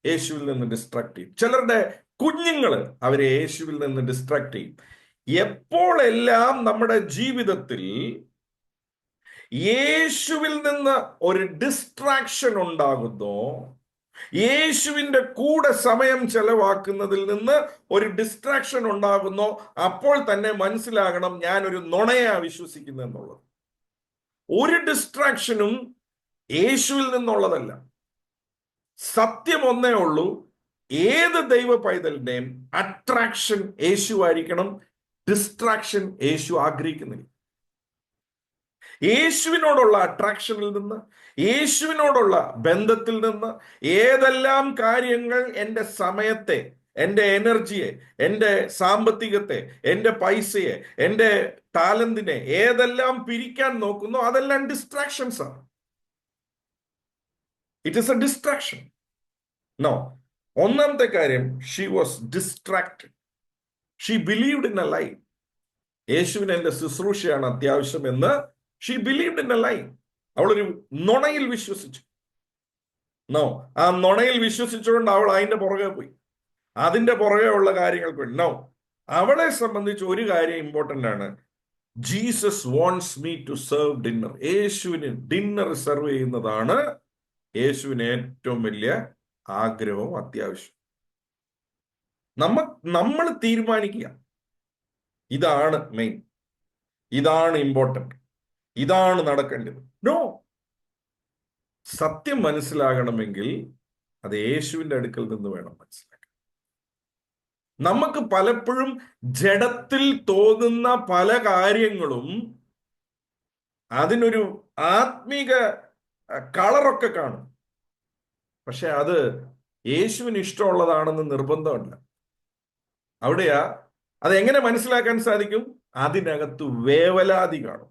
യേശുവിൽ നിന്ന് ഡിസ്ട്രാക്ട് ചെയ്യും. ചിലരുടെ കുഞ്ഞുങ്ങൾ അവരെ യേശുവിൽ നിന്ന് ഡിസ്ട്രാക്ട് ചെയ്യും. എപ്പോഴെല്ലാം നമ്മുടെ ജീവിതത്തിൽ യേശുവിൽ നിന്ന് ഒരു ഡിസ്ട്രാക്ഷൻ ഉണ്ടാകുന്നോ, യേശുവിന്റെ കൂടെ സമയം ചെലവാക്കുന്നതിൽ നിന്ന് ഒരു ഡിസ്ട്രാക്ഷൻ ഉണ്ടാകുന്നോ, അപ്പോൾ തന്നെ മനസ്സിലാകണം ഞാൻ ഒരു നുണയാ വിശ്വസിക്കുന്നു എന്നുള്ളത്. ഒരു ഡിസ്ട്രാക്ഷനും യേശുവിൽ നിന്നുള്ളതല്ല. സത്യം ഒന്നേ ഉള്ളൂ, ഏത് ദൈവ പൈതലിന്റെയും അട്രാക്ഷൻ യേശു ആയിരിക്കണം, ഡിസ്ട്രാക്ഷൻ യേശു ആഗ്രഹിക്കുന്നില്ല. യേശുവിനോടുള്ള അട്രാക്ഷനിൽ നിന്ന്, യേശുവിനോടുള്ള ബന്ധത്തിൽ നിന്ന് ഏതെല്ലാം കാര്യങ്ങൾ എൻ്റെ സമയത്തെ, എൻ്റെ എനർജിയെ, എൻ്റെ സാമ്പത്തികത്തെ, എൻ്റെ പൈസയെ, എൻ്റെ ടാലന്റിനെ ഏതെല്ലാം പിരിക്കാൻ നോക്കുന്നോ അതെല്ലാം ഡിസ്ട്രാക്ഷൻസ് ആണ്. It is a distraction. No, ഒന്നാമത്തെ കാര്യം, she was distracted. She believed in a lie. യേശുവിന് എൻ്റെ ശുശ്രൂഷയാണ് അത്യാവശ്യം എന്ന് she believed in a lie. അവളൊരു നുണയിൽ വിശ്വസിച്ചു. നോ, ആ നുണയിൽ വിശ്വസിച്ചുകൊണ്ട് അവൾ അതിന്റെ പുറകെ പോയി, അതിന്റെ പുറകെ ഉള്ള കാര്യങ്ങൾക്ക് വേണ്ടി. നോ, അവളെ സംബന്ധിച്ച് ഒരു കാര്യം ഇമ്പോർട്ടന്റ് ആണ്. Jesus wants me to serve dinner. യേശുവിന് ഡിന്നർ സെർവ് ചെയ്യുന്നതാണ് യേശുവിന് ഏറ്റവും വലിയ ആഗ്രഹവും അത്യാവശ്യം. നമ്മൾ തീരുമാനിക്കുക, ഇതാണ് മെയിൻ, ഇതാണ് ഇമ്പോർട്ടന്റ്, ഇതാണ് നടക്കേണ്ടത്. നോ, സത്യം മനസ്സിലാകണമെങ്കിൽ അത് യേശുവിന്റെ അടുക്കൽ നിന്ന് വേണം മനസ്സിലാക്കാൻ. നമുക്ക് പലപ്പോഴും ജഡത്തിൽ തോന്നുന്ന പല കാര്യങ്ങളും അതിനൊരു ആത്മീക കളറൊക്കെ കാണും, പക്ഷെ അത് യേശുവിന് ഇഷ്ടമുള്ളതാണെന്ന് നിർബന്ധമല്ല. അവിടെയാ അതെങ്ങനെ മനസ്സിലാക്കാൻ സാധിക്കും? അതിനകത്ത് വേവലാതി കാണും,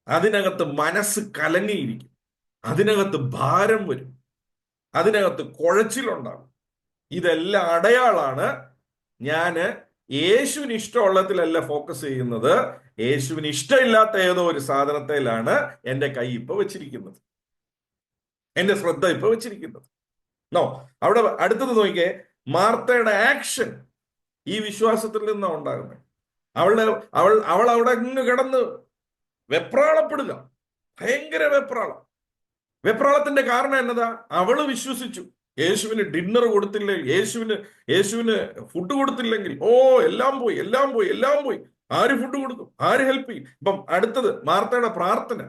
അതിനകത്ത് മനസ്സ് കലങ്ങിയിരിക്കും, അതിനകത്ത് ഭാരം വരും, അതിനകത്ത് കുഴച്ചിലുണ്ടാകും. ഇതെല്ലാം അടയാളാണ് ഞാൻ യേശുവിന് ഇഷ്ടമുള്ളതിലല്ല ഫോക്കസ് ചെയ്യുന്നത്, യേശുവിന് ഇഷ്ടമില്ലാത്ത ഏതോ ഒരു സാധനത്തിലാണ് എന്റെ കൈ ഇപ്പൊ വെച്ചിരിക്കുന്നത്, എന്റെ ശ്രദ്ധ ഇപ്പൊ വെച്ചിരിക്കുന്നത്. നോ, അവിടെ അടുത്തത് നോക്കിയേ, മാർത്തയുടെ ആക്ഷൻ ഈ വിശ്വാസത്തിൽ നിന്നാണ് ഉണ്ടാകുന്നത്. അവൾ അവിടെ അങ്ങ് കിടന്ന് വെപ്രാളപ്പെടുക, ഭയങ്കര വെപ്രാളം. വെപ്രാളത്തിന്റെ കാരണം എന്നതാ? അവള് വിശ്വസിച്ചു യേശുവിന് ഡിന്നർ കൊടുത്തില്ലെങ്കിൽ, യേശുവിന് ഫുഡ് കൊടുത്തില്ലെങ്കിൽ, ഓ എല്ലാം പോയി, എല്ലാം പോയി, എല്ലാം പോയി. ആര് ഫുഡ് കൊടുക്കും? ആര് ഹെൽപ്പ് ചെയ്യും? ഇപ്പം അടുത്തത് മാർത്തയുടെ പ്രാർത്ഥന.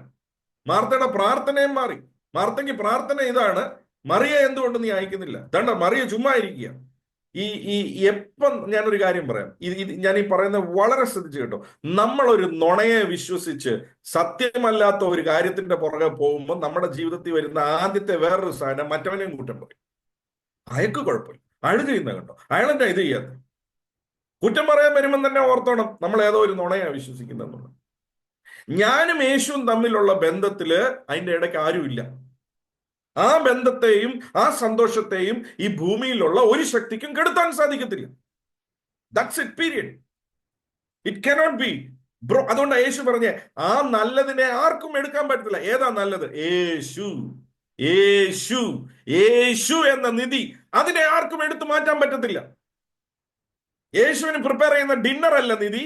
മാർത്തയുടെ പ്രാർത്ഥനയും മാറി. മാർത്തയ്ക്ക് പ്രാർത്ഥന ഇതാണ്, മറിയ എന്തുകൊണ്ട് നീ അയക്കുന്നില്ല? തണ്ട മറിയ ചുമ്മാ ഇരിക്കുക. ഈ ഈ എപ്പം ഞാനൊരു കാര്യം പറയാം, ഞാൻ ഈ പറയുന്നത് വളരെ ശ്രദ്ധിച്ചു കേട്ടോ. നമ്മളൊരു നുണയെ വിശ്വസിച്ച് സത്യമല്ലാത്ത ഒരു കാര്യത്തിന്റെ പുറകെ പോകുമ്പോൾ നമ്മുടെ ജീവിതത്തിൽ വരുന്ന ആദ്യത്തെ വേറൊരു സാധനം മറ്റവനെയും കുറ്റം പറയും. അയക്ക് കുഴപ്പമില്ല, അയാൾ ചെയ്യുന്ന കണ്ടോ, അയാളെന്താ ഇത് ചെയ്യാത്ത? കുറ്റം പറയാൻ വരുമ്പോൾ തന്നെ ഓർത്തോണം നമ്മൾ ഏതോ ഒരു നുണയാ വിശ്വസിക്കുന്നെന്നുള്ളത്. ഞാനും യേശുവും തമ്മിലുള്ള ബന്ധത്തില് അതിന്റെ ഇടയ്ക്ക് ആരുമില്ല. ആ ബന്ധത്തെയും ആ സന്തോഷത്തെയും ഈ ഭൂമിയിലുള്ള ഒരു ശക്തിക്കും കെടുത്താൻ സാധിക്കത്തില്ല. That's it, period. It cannot be bro. അതുകൊണ്ട് യേശു പറഞ്ഞേ, ആ നല്ലതിനെ ആർക്കും എടുക്കാൻ പറ്റത്തില്ല. ഏതാ നല്ലത്? യേശു. യേശു, യേശു എന്ന നിധി, അതിനെ ആർക്കും എടുത്തു മാറ്റാൻ പറ്റത്തില്ല. യേശുവിന് പ്രിപ്പയർ ചെയ്യുന്ന ഡിന്നർ അല്ല നിധി,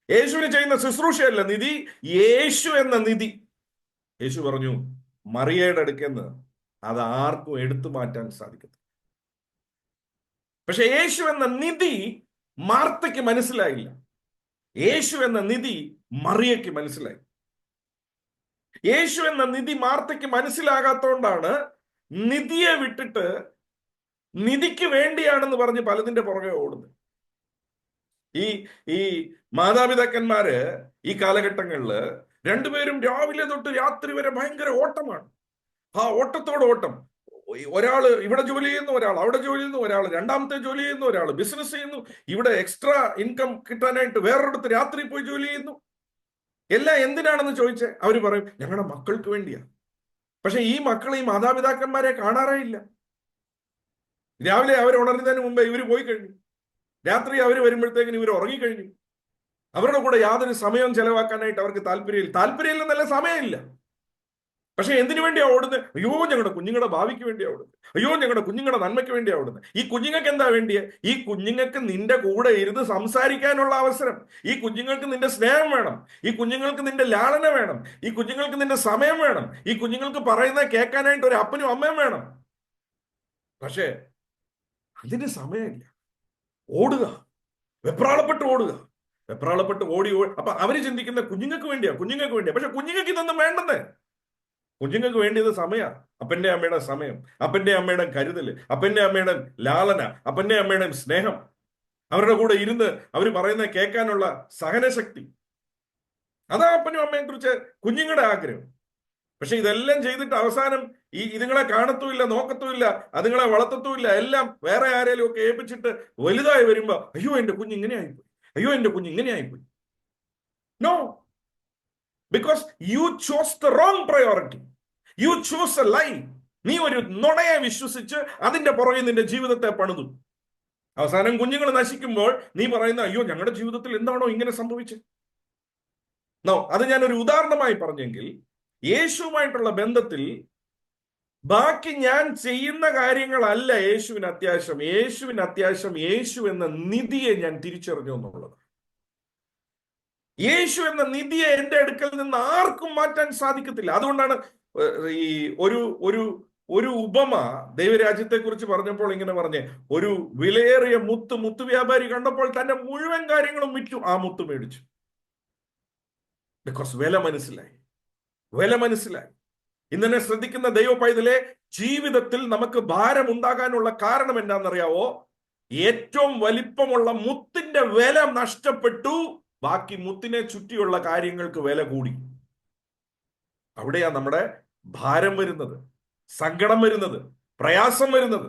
യേശുവിന് ചെയ്യുന്ന ശുശ്രൂഷയല്ല നിധി, യേശു എന്ന നിധി. യേശു പറഞ്ഞു, മറിയയുടെ അടുക്കെന്ന് അത് ആർക്കും എടുത്തു മാറ്റാൻ സാധിക്കത്തില്ല. പക്ഷെ യേശു എന്ന നിധി മാർത്തയ്ക്ക് മനസ്സിലായില്ല. യേശു എന്ന നിധി മറിയയ്ക്ക് മനസ്സിലായി. യേശു എന്ന നിധി മാർത്തയ്ക്ക് മനസ്സിലാകാത്തോണ്ടാണ് നിധിയെ വിട്ടിട്ട് നിധിക്ക് വേണ്ടിയാണെന്ന് പറഞ്ഞ് പലതിന്റെ പുറകെ ഓടുന്നത്. ഈ മാതാപിതാക്കന്മാര് ഈ കാലഘട്ടങ്ങളില് രണ്ടുപേരും രാവിലെ തൊട്ട് രാത്രി വരെ ഭയങ്കര ഓട്ടമാണ്. ആ ഓട്ടത്തോട് ഓട്ടം. ഒരാള് ഇവിടെ ജോലി ചെയ്യുന്നു, ഒരാൾ അവിടെ ജോലി ചെയ്യുന്നു, ഒരാൾ രണ്ടാമത്തെ ജോലി ചെയ്യുന്നു, ഒരാൾ ബിസിനസ് ചെയ്യുന്നു, ഇവിടെ എക്സ്ട്രാ ഇൻകം കിട്ടാനായിട്ട് വേറൊരിടത്ത് രാത്രി പോയി ജോലി ചെയ്യുന്നു. എല്ലാം എന്തിനാണെന്ന് ചോദിച്ചേ അവര് പറയും, ഞങ്ങളുടെ മക്കൾക്ക് വേണ്ടിയാ. പക്ഷെ ഈ മക്കൾ ഈ മാതാപിതാക്കന്മാരെ കാണാറേ ഇല്ല. രാവിലെ അവർ ഉണരുന്നതിന് മുമ്പേ ഇവര് പോയി കഴിഞ്ഞു, രാത്രി അവർ വരുമ്പോഴത്തേക്കിന് ഇവർ ഉറങ്ങിക്കഴിഞ്ഞു. അവരുടെ കൂടെ യാതൊരു സമയവും ചെലവാക്കാനായിട്ട് അവർക്ക് താല്പര്യമില്ലെന്നല്ല, സമയമില്ല. പക്ഷെ എന്തിനു വേണ്ടിയാ ഓടുന്നത്? അയ്യോ ഞങ്ങളുടെ കുഞ്ഞുങ്ങളുടെ ഭാവിക്ക് വേണ്ടിയാ ഓടുന്നത്, അയ്യോ ഞങ്ങളുടെ കുഞ്ഞുങ്ങളുടെ നന്മയ്ക്ക് വേണ്ടിയാ ഓടുന്നത്. ഈ കുഞ്ഞുങ്ങൾക്ക് എന്താ വേണ്ടിയേ? ഈ കുഞ്ഞുങ്ങൾക്ക് നിന്റെ കൂടെ ഇരുന്ന് സംസാരിക്കാനുള്ള അവസരം, ഈ കുഞ്ഞുങ്ങൾക്ക് നിന്റെ സ്നേഹം വേണം, ഈ കുഞ്ഞുങ്ങൾക്ക് നിന്റെ ലാളന വേണം, ഈ കുഞ്ഞുങ്ങൾക്ക് നിന്റെ സമയം വേണം, ഈ കുഞ്ഞുങ്ങൾക്ക് പറയുന്നത് കേൾക്കാനായിട്ട് ഒരു അപ്പനും അമ്മയും വേണം. പക്ഷേ അതിന് സമയമില്ല. ഓടുക, വെപ്രാളപ്പെട്ട് ഓടുക, വെപ്രാളപ്പെട്ട് ഓടി. അപ്പൊ അവര് ചിന്തിക്കുന്ന കുഞ്ഞുങ്ങൾക്ക് വേണ്ടിയാ, കുഞ്ഞുങ്ങൾക്ക് വേണ്ടിയാ. പക്ഷെ കുഞ്ഞുങ്ങൾക്ക് ഇതൊന്നും വേണ്ടെന്നേ. കുഞ്ഞുങ്ങൾക്ക് വേണ്ടിയത് സമയം, അപ്പന്റെ അമ്മയുടെ സമയം, അപ്പന്റെ അമ്മയുടെ കരുതല്, അപ്പന്റെ അമ്മയുടെ ലാളന, അപ്പന്റെ അമ്മയുടെ സ്നേഹം, അവരുടെ കൂടെ ഇരുന്ന് അവർ പറയുന്നത് കേൾക്കാനുള്ള സഹനശക്തി. അതാ അപ്പനും അമ്മയെ കുറിച്ച് കുഞ്ഞുങ്ങളുടെ ആഗ്രഹം. പക്ഷെ ഇതെല്ലാം ചെയ്തിട്ട് അവസാനം ഇതുങ്ങളെ കാണത്തുമില്ല, നോക്കത്തുമില്ല, അതുങ്ങളെ വളർത്തത്തുമില്ല, എല്ലാം വേറെ ആരെങ്കിലും ഒക്കെ ഏൽപ്പിച്ചിട്ട് വലുതായി വരുമ്പോ അയ്യോ എന്റെ കുഞ്ഞ് ഇങ്ങനെ ആയിപ്പോയി, അയ്യോ എന്റെ കുഞ്ഞ് ഇങ്ങനെ ആയിപ്പോയി. No, because you chose the wrong priority, you chose a lie. നീ ഒരു നുണയെ വിശ്വസിച്ച് അതിന്റെ പുറകെ നിന്റെ ജീവിതത്തെ പണിതു. അവസാനം കുഞ്ഞുങ്ങൾ നശിക്കുമ്പോൾ നീ പറയുന്ന അയ്യോ ഞങ്ങളുടെ ജീവിതത്തിൽ എന്താണോ ഇങ്ങനെ സംഭവിച്ചത്. നോ, അത് ഞാനൊരു ഉദാഹരണമായി പറഞ്ഞെങ്കിൽ, യേശുവുമായിട്ടുള്ള ബന്ധത്തിൽ ബാക്കി ഞാൻ ചെയ്യുന്ന കാര്യങ്ങളല്ല യേശുവിന് അത്യാവശ്യം. യേശുവിന് അത്യാവശ്യം യേശു എന്ന നിധിയെ ഞാൻ തിരിച്ചറിഞ്ഞു എന്നുള്ളത്. യേശു എന്ന നിധിയെ എന്റെ അടുക്കൽ നിന്ന് ആർക്കും മാറ്റാൻ സാധിക്കത്തില്ല. അതുകൊണ്ടാണ് ഈ ഒരു ഉപമ ദൈവരാജ്യത്തെ കുറിച്ച് പറഞ്ഞപ്പോൾ ഇങ്ങനെ പറഞ്ഞേ, ഒരു വിലയേറിയ മുത്ത് വ്യാപാരി കണ്ടപ്പോൾ തന്റെ മുഴുവൻ കാര്യങ്ങളും വിറ്റു ആ മുത്ത് മേടിച്ചു. ബിക്കോസ് വില മനസ്സിലായി. ഇന്നെ ശ്രദ്ധിക്കുന്ന ദൈവ പൈതലെ, ജീവിതത്തിൽ നമുക്ക് ഭാരം ഉണ്ടാകാനുള്ള കാരണം എന്താണെന്നറിയാവോ? ഏറ്റവും വലിപ്പമുള്ള മുത്തിന്റെ വില നഷ്ടപ്പെട്ടു, ബാക്കി മുത്തിനെ ചുറ്റിയുള്ള കാര്യങ്ങൾക്ക് വില കൂടി. അവിടെയാ നമ്മുടെ ഭാരം വരുന്നത്, സങ്കടം വരുന്നത്, പ്രയാസം വരുന്നത്.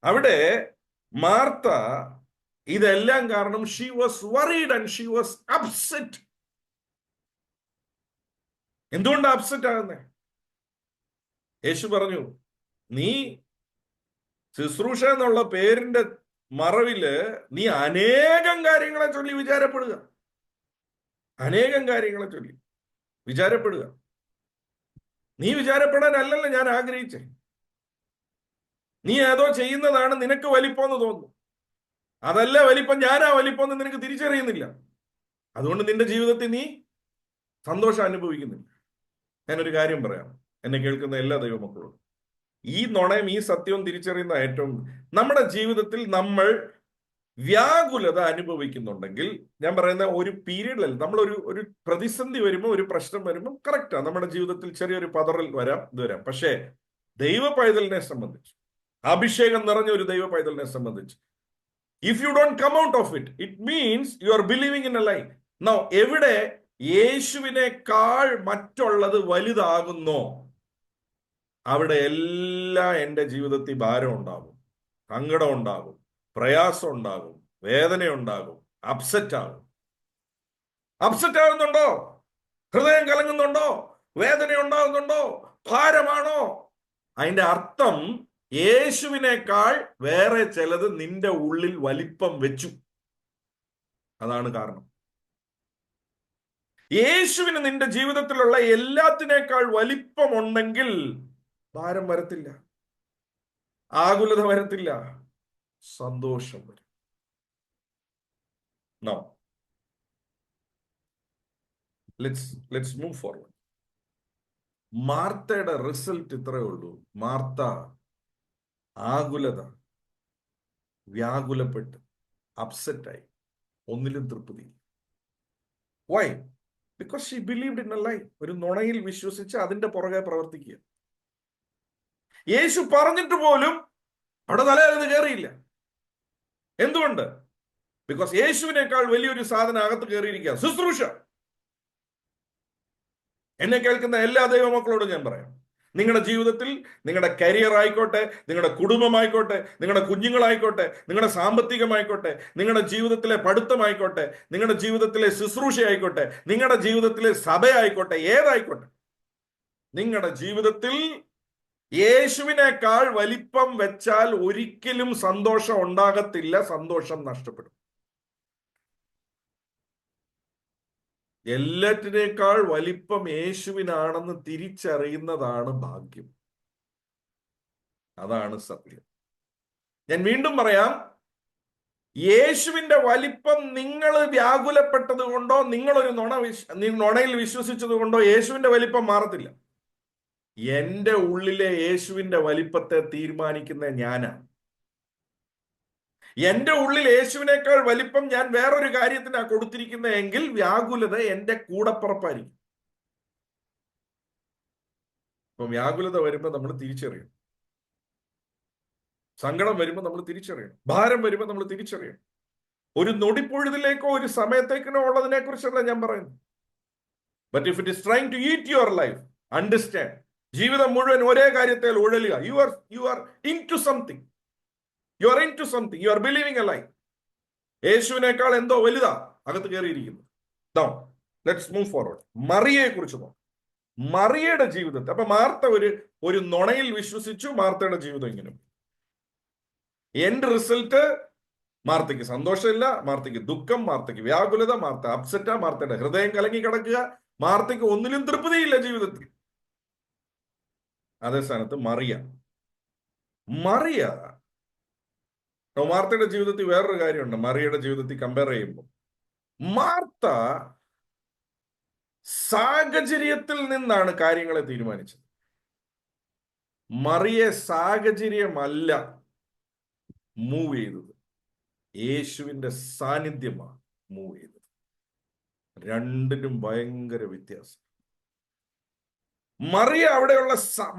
അവിടെ മാർത്ത ഇതെല്ലാം കാരണം she was worried and she was upset. എന്തുകൊണ്ടാണ് അപ്സെറ്റ് ആകുന്നത്? യേശു പറഞ്ഞു, നീ ശുശ്രൂഷ എന്നുള്ള പേരിന്റെ മറവില് നീ അനേകം കാര്യങ്ങളെ ചൊല്ലി വിചാരപ്പെടുക. അനേകം കാര്യങ്ങളെ ചൊല്ലി വിചാരപ്പെടുക. നീ വിചാരപ്പെടാനല്ലല്ലോ ഞാൻ ആഗ്രഹിച്ചേ. നീ ഏതോ ചെയ്യുന്നതാണ് നിനക്ക് വലിപ്പമെന്ന് തോന്നുന്നു. അതല്ല വലിപ്പം, ഞാനാ വലിപ്പം എന്ന് നിനക്ക് തിരിച്ചറിയുന്നില്ല. അതുകൊണ്ട് നിന്റെ ജീവിതത്തിൽ നീ സന്തോഷം അനുഭവിക്കുന്നില്ല. ഞാനൊരു കാര്യം പറയാം, എന്നെ കേൾക്കുന്ന എല്ലാ ദൈവമക്കളും. ഈ നുണയും ഈ സത്യവും തിരിച്ചറിയുന്ന ഏറ്റവും, നമ്മുടെ ജീവിതത്തിൽ നമ്മൾ വ്യാകുലത അനുഭവിക്കുന്നുണ്ടെങ്കിൽ, ഞാൻ പറയുന്ന ഒരു പീരീഡിലല്ല, ഒരു പ്രതിസന്ധി വരുമ്പോൾ, ഒരു പ്രശ്നം വരുമ്പോൾ കറക്റ്റാ, നമ്മുടെ ജീവിതത്തിൽ ചെറിയൊരു പതറൽ വരാം, ഇത് വരാം. പക്ഷേ ദൈവ പൈതലിനെ സംബന്ധിച്ച്, അഭിഷേകം നിറഞ്ഞ ഒരു ദൈവ പൈതലിനെ സംബന്ധിച്ച്, if you don't come out of it, it means you are believing in a lie. Now എവിടെ യേശുവിനേക്കാൾ മറ്റുള്ളത് വലുതാകുന്നോ, അവിടെ എല്ലാം എൻ്റെ ജീവിതത്തിൽ ഭാരം ഉണ്ടാകും, സങ്കടം ഉണ്ടാകും, പ്രയാസം ഉണ്ടാകും, വേദന ഉണ്ടാകും, അപ്സെറ്റ് ആകും. അപ്സെറ്റ് ആകുന്നുണ്ടോ? ഹൃദയം കലങ്ങുന്നുണ്ടോ? വേദന ഉണ്ടാകുന്നുണ്ടോ? ഭാരമാണോ? അതിന്റെ അർത്ഥം യേശുവിനേക്കാൾ വേറെ ചിലത് നിന്റെ ഉള്ളിൽ വലിപ്പം വെച്ചു. അതാണ് കാരണം. യേശുവിന് നിന്റെ ജീവിതത്തിലുള്ള എല്ലാത്തിനേക്കാൾ വലിപ്പമുണ്ടെങ്കിൽ ഭാരം വരത്തില്ല, ആകുലത വരത്തില്ല, സന്തോഷം വരും. Now, let's move forward. മാർത്തയുടെ റിസൾട്ട് ഇത്രയേ ഉള്ളൂ. മാർത്ത ആകുലത, വ്യാകുലപ്പെട്ട്, അപ്സെറ്റായി, ഒന്നിലും തൃപ്തി. Why? Because she believed in a lie. ഒരു നുണയിൽ വിശ്വസിച്ച് അതിന്റെ പുറകെ പ്രവർത്തിക്കുക. യേശു പറഞ്ഞിട്ട് പോലും അവിടെ തലയിലത് കയറിയില്ല. എന്തുകൊണ്ട്? ബിക്കോസ് യേശുവിനേക്കാൾ വലിയൊരു സാധനം അകത്ത് കയറിയിരിക്കുക, ശുശ്രൂഷ. എന്നെ കേൾക്കുന്ന എല്ലാ ദൈവമക്കളോടും ഞാൻ പറയാം, നിങ്ങളുടെ ജീവിതത്തിൽ, നിങ്ങളുടെ കരിയർ ആയിക്കോട്ടെ, നിങ്ങളുടെ കുടുംബമായിക്കോട്ടെ, നിങ്ങളുടെ കുഞ്ഞുങ്ങളായിക്കോട്ടെ, നിങ്ങളുടെ സാമ്പത്തികമായിക്കോട്ടെ, നിങ്ങളുടെ ജീവിതത്തിലെ പഠിത്തമായിക്കോട്ടെ, നിങ്ങളുടെ ജീവിതത്തിലെ ശുശ്രൂഷ ആയിക്കോട്ടെ, നിങ്ങളുടെ ജീവിതത്തിലെ സഭയായിക്കോട്ടെ, ഏതായിക്കോട്ടെ, നിങ്ങളുടെ ജീവിതത്തിൽ യേശുവിനേക്കാൾ വലിപ്പം വെച്ചാൽ ഒരിക്കലും സന്തോഷം ഉണ്ടാകത്തില്ല, സന്തോഷം നഷ്ടപ്പെടും. എല്ലാറ്റിനേക്കാൾ വലിപ്പം യേശുവിനാണെന്ന് തിരിച്ചറിയുന്നതാണ് ഭാഗ്യം. അതാണ് സത്യം. ഞാൻ വീണ്ടും പറയാം, യേശുവിന്റെ വലിപ്പം നിങ്ങൾ വ്യാകുലപ്പെട്ടത് കൊണ്ടോ, നിങ്ങളൊരു നുണയിൽ വിശ്വസിച്ചത് കൊണ്ടോ യേശുവിന്റെ വലിപ്പം മാറത്തില്ല. എന്റെ ഉള്ളിലെ യേശുവിന്റെ വലിപ്പത്തെ തീരുമാനിക്കുന്ന ഞാനാണ്. എന്റെ ഉള്ളിൽ യേശുവിനേക്കാൾ വലിപ്പം ഞാൻ വേറൊരു കാര്യത്തിനാ കൊടുത്തിരിക്കുന്നതെങ്കിൽ വ്യാകുലത എന്റെ കൂടപ്പുറപ്പായിരിക്കും. അപ്പൊ വ്യാകുലത വരുമ്പോൾ നമ്മൾ തിരിച്ചറിയണം, സങ്കടം വരുമ്പോൾ നമ്മൾ തിരിച്ചറിയണം, ഭാരം വരുമ്പോൾ നമ്മൾ തിരിച്ചറിയണം. ഒരു നൊടിപ്പൊഴുതിലേക്കോ ഒരു സമയത്തേക്കിനോ ഉള്ളതിനെ കുറിച്ചല്ല ഞാൻ പറയുന്നു. But if it is trying to eat your life, understand, ജീവിതം മുഴുവൻ ഒരേ കാര്യത്തിൽ ഉഴലുക. You are into something. You are into something. You are believing a lie. യേശുവിനേക്കാൾ എന്തോ വലുതാ അകത്ത് കയറിയിരിക്കുന്നു. Now, let's move forward. മറിയയെ കുറിച്ച് നോക്കാം. മറിയയുടെ ജീവിതത്തെ, അപ്പൊ മാർത്ത ഒരു നുണയിൽ വിശ്വസിച്ചു. മാർത്തയുടെ ജീവിതം ഇങ്ങനെ. എന്റെ റിസൾട്ട്, മാർത്തയ്ക്ക് സന്തോഷമില്ല, മാർത്തയ്ക്ക് ദുഃഖം, മാർത്തയ്ക്ക് വ്യാകുലത, മാർത്ത അപ്സെറ്റാ, മാർത്തയുടെ ഹൃദയം കലങ്ങി കിടക്കുക, മാർത്തയ്ക്ക് ഒന്നിലും തൃപ്തിയില്ല ജീവിതത്തിൽ. അതേ സ്ഥാനത്ത് മറിയ മാർത്തയുടെ ജീവിതത്തിൽ വേറൊരു കാര്യമുണ്ട്. മറിയയുടെ ജീവിതത്തിൽ കമ്പയർ ചെയ്യുമ്പോൾ മാർത്ത സാഹചര്യത്തിൽ നിന്നാണ് കാര്യങ്ങളെ തീരുമാനിച്ചത്. മറിയെ സാഹചര്യമല്ല മൂവ് ചെയ്തത്, യേശുവിന്റെ സാന്നിധ്യമാണ് മൂവ് ചെയ്തത്. രണ്ടിനും ഭയങ്കര വ്യത്യാസം.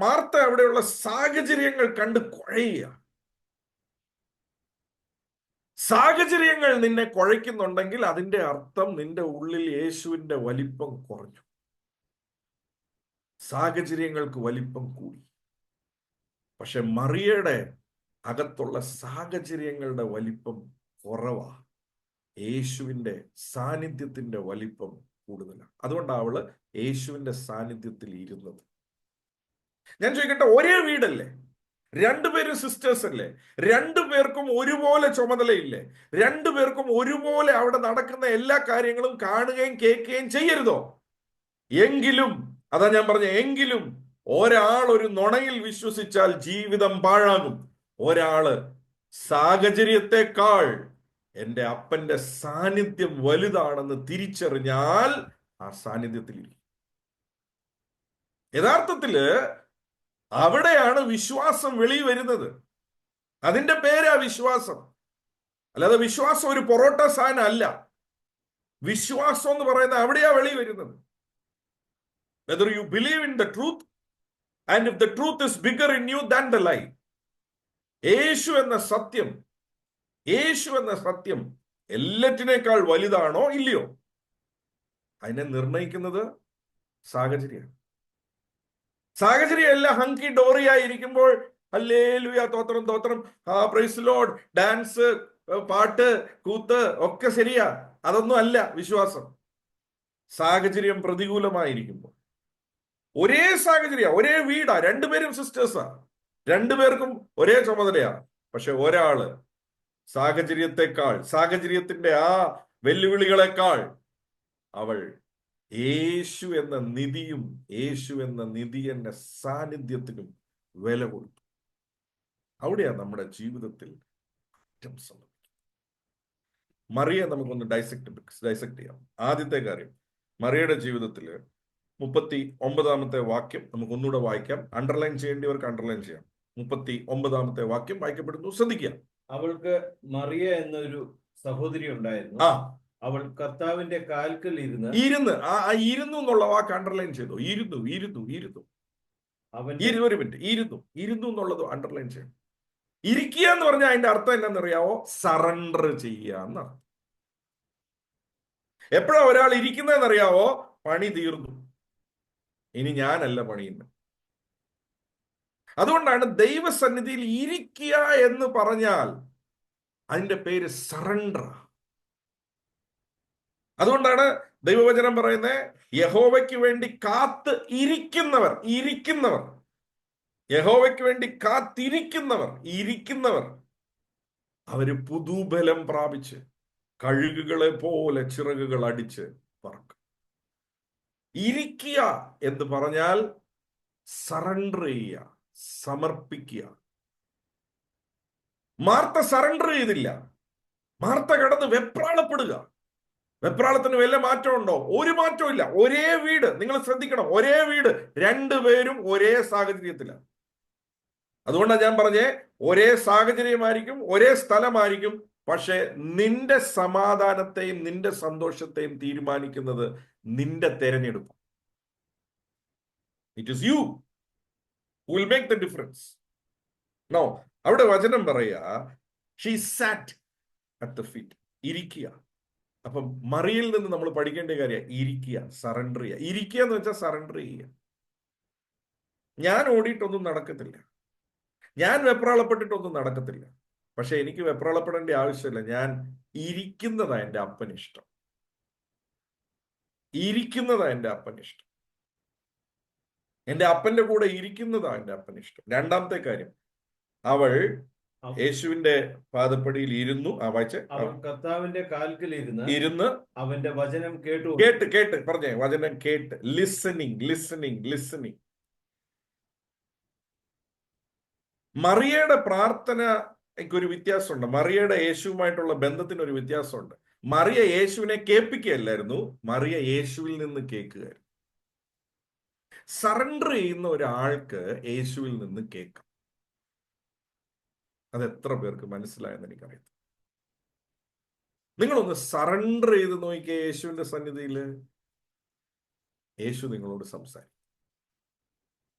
മാർത്ത അവിടെയുള്ള സാഹചര്യങ്ങൾ കണ്ട് കുഴയുക. സാഹചര്യങ്ങൾ നിന്നെ കുഴയ്ക്കുന്നുണ്ടെങ്കിൽ അതിന്റെ അർത്ഥം നിന്റെ ഉള്ളിൽ യേശുവിന്റെ വലിപ്പം കുറഞ്ഞു, സാഹചര്യങ്ങൾക്ക് വലിപ്പം കൂടി. പക്ഷെ മറിയയുടെ അകത്തുള്ള സാഹചര്യങ്ങളുടെ വലിപ്പം കുറവാ, യേശുവിന്റെ സാന്നിധ്യത്തിന്റെ വലിപ്പം കൂടുതലാണ്. അതുകൊണ്ടാണ് അവള് യേശുവിന്റെ സാന്നിധ്യത്തിൽ ഇരുന്നത്. ഞാൻ ചോദിക്കട്ടെ, ഒരേ വീടല്ലേ? രണ്ടുപേരും സിസ്റ്റേഴ്സ് അല്ലേ? രണ്ടുപേർക്കും ഒരുപോലെ ചുമതലയില്ലേ? രണ്ടുപേർക്കും ഒരുപോലെ അവിടെ നടക്കുന്ന എല്ലാ കാര്യങ്ങളും കാണുകയും കേൾക്കുകയും ചെയ്യരുതോ? എങ്കിലും, അതാ ഞാൻ പറഞ്ഞ, എങ്കിലും ഒരാൾ ഒരു നുണയിൽ വിശ്വസിച്ചാൽ ജീവിതം പാഴാകും. ഒരാള് സാഹചര്യത്തെക്കാൾ എൻ്റെ അപ്പന്റെ സാന്നിധ്യം വലുതാണെന്ന് തിരിച്ചറിഞ്ഞാൽ ആ സാന്നിധ്യത്തിലിരിക്കും. യഥാർത്ഥത്തില് അവിടെയാണ് വിശ്വാസം വെളി വരുന്നത്. അതിന്റെ പേരാ വിശ്വാസം. അല്ലാതെ വിശ്വാസം ഒരു പൊറോട്ട സാധനം അല്ല. വിശ്വാസം എന്ന് പറയുന്നത് അവിടെയാ വെളി വരുന്നത്. Whether you believe in the truth and if the truth is bigger in you than the lie. യേശു എന്ന സത്യം, യേശു എന്ന സത്യം എല്ലാറ്റിനേക്കാൾ വലുതാണോ ഇല്ലയോ? അതിനെ നിർണയിക്കുന്നത് സാഹചര്യമാണ്. സാഹചര്യം എല്ലാം ഹങ്കി ഡോറിയായിരിക്കുമ്പോൾ ഹല്ലേലൂയ, തോത്രം തോത്രം, പ്രൈസ് ലോർഡ്, ഡാൻസ്, പാട്ട്, കൂത്ത് ഒക്കെ ശരിയാ. അതൊന്നും അല്ല വിശ്വാസം. സാഹചര്യം പ്രതികൂലമായിരിക്കുമ്പോൾ, ഒരേ സാഹചര്യ, ഒരേ വീടാ, രണ്ടുപേരും സിസ്റ്റേഴ്സാ, രണ്ടുപേർക്കും ഒരേ ചുമതലയാ. പക്ഷെ ഒരാള് സാഹചര്യത്തെക്കാൾ, സാഹചര്യത്തിന്റെ ആ വെല്ലുവിളികളെക്കാൾ അവൾ യേശു എന്ന നിധിയും യേശു എന്ന നിധിയുടെ സാന്നിധ്യത്തിനും വില കൊടുത്തു. അവിടെയാ നമ്മുടെ ജീവിതത്തിൽ മാറ്റം സംഭവിക്കുന്നത്. മറിയെ നമുക്കൊന്ന് ഡൈസെക്ട് ചെയ്യാം. ആദ്യത്തെ കാര്യം, മറിയയുടെ ജീവിതത്തില് 39 വാക്യം നമുക്ക് ഒന്നുകൂടെ വായിക്കാം. അണ്ടർലൈൻ ചെയ്യേണ്ടവർക്ക് അണ്ടർലൈൻ ചെയ്യാം. 39 വാക്യം വായിക്കപ്പെടുന്നു, ശ്രദ്ധിക്കുക. അവൾക്ക് മറിയ എന്നൊരു സഹോദരി ഉണ്ടായിരുന്നു. അവൾ കർത്താവിന്റെ കാൽക്കൽ ഇരുന്ന് ഇരുന്നു എന്നുള്ള വാക്ക് അണ്ടർലൈൻ ചെയ്തു. ഇരുന്നു ഒരു മിനിറ്റ്, ഇരുന്നു എന്നുള്ളത് അണ്ടർലൈൻ ചെയ്യണം. ഇരിക്കുക എന്ന് പറഞ്ഞാൽ അതിന്റെ അർത്ഥം എന്താണെന്നറിയാവോ? സറണ്ടർ ചെയ്യുക എന്നർത്ഥം. എപ്പോഴാ ഒരാൾ ഇരിക്കുന്നതെന്നറിയാവോ? പണി തീർന്നു, ഇനി ഞാനല്ല പണിയുന്നത്. അതുകൊണ്ടാണ് ദൈവസന്നിധിയിൽ ഇരിക്കുക എന്ന് പറഞ്ഞാൽ അതിന്റെ പേര് സറണ്ടർ. അതുകൊണ്ടാണ് ദൈവവചനം പറയുന്നത്, യഹോവയ്ക്ക് വേണ്ടി കാത്ത് ഇരിക്കുന്നവർ, യഹോവയ്ക്ക് വേണ്ടി ഇരിക്കുന്നവർ അവര് പുതുബലം പ്രാപിച്ച് കഴുകുകളെ പോലെ ചിറകുകൾ അടിച്ച് പറക്കും. ഇരിക്കുക എന്ന് പറഞ്ഞാൽ സറണ്ടർ ചെയ്യുക, സമർപ്പിക്കുക. മാർത്ത സറണ്ടർ ചെയ്തില്ല. മാർത്ത കടന്ന് വെപ്രാളപ്പെടുക. വെപ്രാളത്തിന് വല്ല മാറ്റമുണ്ടോ? ഒരു മാറ്റവും ഇല്ല. ഒരേ വീട്, നിങ്ങൾ ശ്രദ്ധിക്കണം, ഒരേ വീട്, രണ്ടുപേരും ഒരേ സാഹചര്യത്തിലാണ്. അതുകൊണ്ടാണ് ഞാൻ പറഞ്ഞേ, ഒരേ സാഹചര്യമായിരിക്കും, ഒരേ സ്ഥലമായിരിക്കും, പക്ഷെ നിന്റെ സമാധാനത്തെയും നിന്റെ സന്തോഷത്തെയും തീരുമാനിക്കുന്നത് നിന്റെ തെരഞ്ഞെടുപ്പ്. It is you who will make the difference. Now, അവിടെ വചനം പറയാ, she sat at the feet. ഇരിക്കുക. അപ്പം മറിയിൽ നിന്ന് നമ്മൾ പഠിക്കേണ്ട കാര്യം ഇരിക്കുക, സറണ്ടർ ചെയ്യുക. ഇരിക്കുക എന്ന് വെച്ചാൽ സറണ്ടർ ചെയ്യുക. ഞാൻ ഓടിയിട്ടൊന്നും നടക്കത്തില്ല, ഞാൻ വെപ്രാളപ്പെട്ടിട്ടൊന്നും നടക്കത്തില്ല. പക്ഷെ എനിക്ക് വെപ്രാളപ്പെടേണ്ട ആവശ്യമില്ല. ഞാൻ ഇരിക്കുന്നതാ എൻ്റെ അപ്പന് ഇഷ്ടം. ഇരിക്കുന്നതാ എൻ്റെ അപ്പന് ഇഷ്ടം. എൻ്റെ അപ്പന്റെ കൂടെ ഇരിക്കുന്നതാ എൻ്റെ അപ്പന് ഇഷ്ടം. രണ്ടാമത്തെ കാര്യം, അവൾ യേശുവിന്റെ പാദപ്പടിയിൽ ഇരുന്നു. അവൾ കർത്താവിന്റെ കാൽക്കൽ ഇരുന്ന് അവന്റെ വചനം കേട്ട് പറഞ്ഞേ, വചനം കേട്ട്. ലിസണിങ്. മറിയയുടെ പ്രാർത്ഥനയ്ക്കൊരു വ്യത്യാസമുണ്ട്. മറിയയുടെ യേശുവുമായിട്ടുള്ള ബന്ധത്തിനൊരു വ്യത്യാസമുണ്ട്. മറിയ യേശുവിനെ കേൾപ്പിക്കുകയല്ലായിരുന്നു, മറിയ യേശുവിൽ നിന്ന് കേൾക്കുകയായിരുന്നു. സറണ്ടർ ചെയ്യുന്ന ഒരാൾക്ക് യേശുവിൽ നിന്ന് കേൾക്കാം. അത് എത്ര പേർക്ക് മനസ്സിലായെന്ന് എനിക്കറിയാം. നിങ്ങളൊന്ന് സറണ്ടർ ചെയ്ത് നോക്കിയ യേശുവിന്റെ സന്നിധിയിൽ യേശു നിങ്ങളോട് സംസാരിക്കും.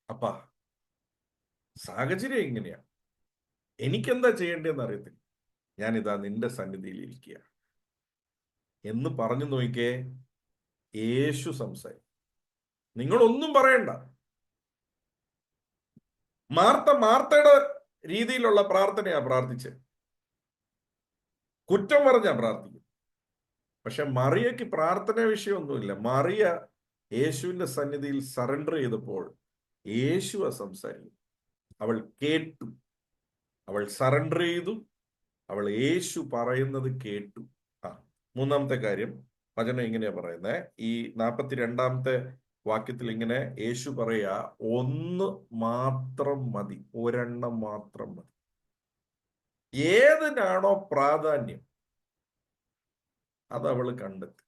അപ്പാ, സാഹചര്യം എങ്ങനെയാ, എനിക്കെന്താ ചെയ്യേണ്ടതെന്ന് അറിയത്തില്ല, ഞാനിതാ നിന്റെ സന്നിധിയിൽ ഇരിക്കുക എന്ന് പറഞ്ഞു നോക്കിയേ, യേശു സംസാരിക്കും. നിങ്ങളൊന്നും പറയണ്ട. മാർത്തയുടെ രീതിയിലുള്ള പ്രാർത്ഥനയാ പ്രാർത്ഥിച്ച്, കുറ്റം പറഞ്ഞാ പ്രാർത്ഥിക്കും. പക്ഷെ മറിയക്ക് പ്രാർത്ഥന വിഷയമൊന്നുമില്ല. മറിയ യേശുവിന്റെ സന്നിധിയിൽ സറണ്ടർ ചെയ്തപ്പോൾ യേശുവ സംസാരിക്കും. അവൾ കേട്ടു, അവൾ സറണ്ടർ ചെയ്തു, അവൾ യേശു പറയുന്നത് കേട്ടു. ആ, മൂന്നാമത്തെ കാര്യം വചനം ഇങ്ങനെയാ പറയുന്നത്. ഈ 42-ാമത്തെ വാക്യത്തിൽ ഇങ്ങനെ യേശു പറയാ, ഒന്ന് മാത്രം മതി, ഒരെണ്ണം മാത്രം മതി. ഏതിനാണോ പ്രാധാന്യം അത് അവള് കണ്ടെത്തി.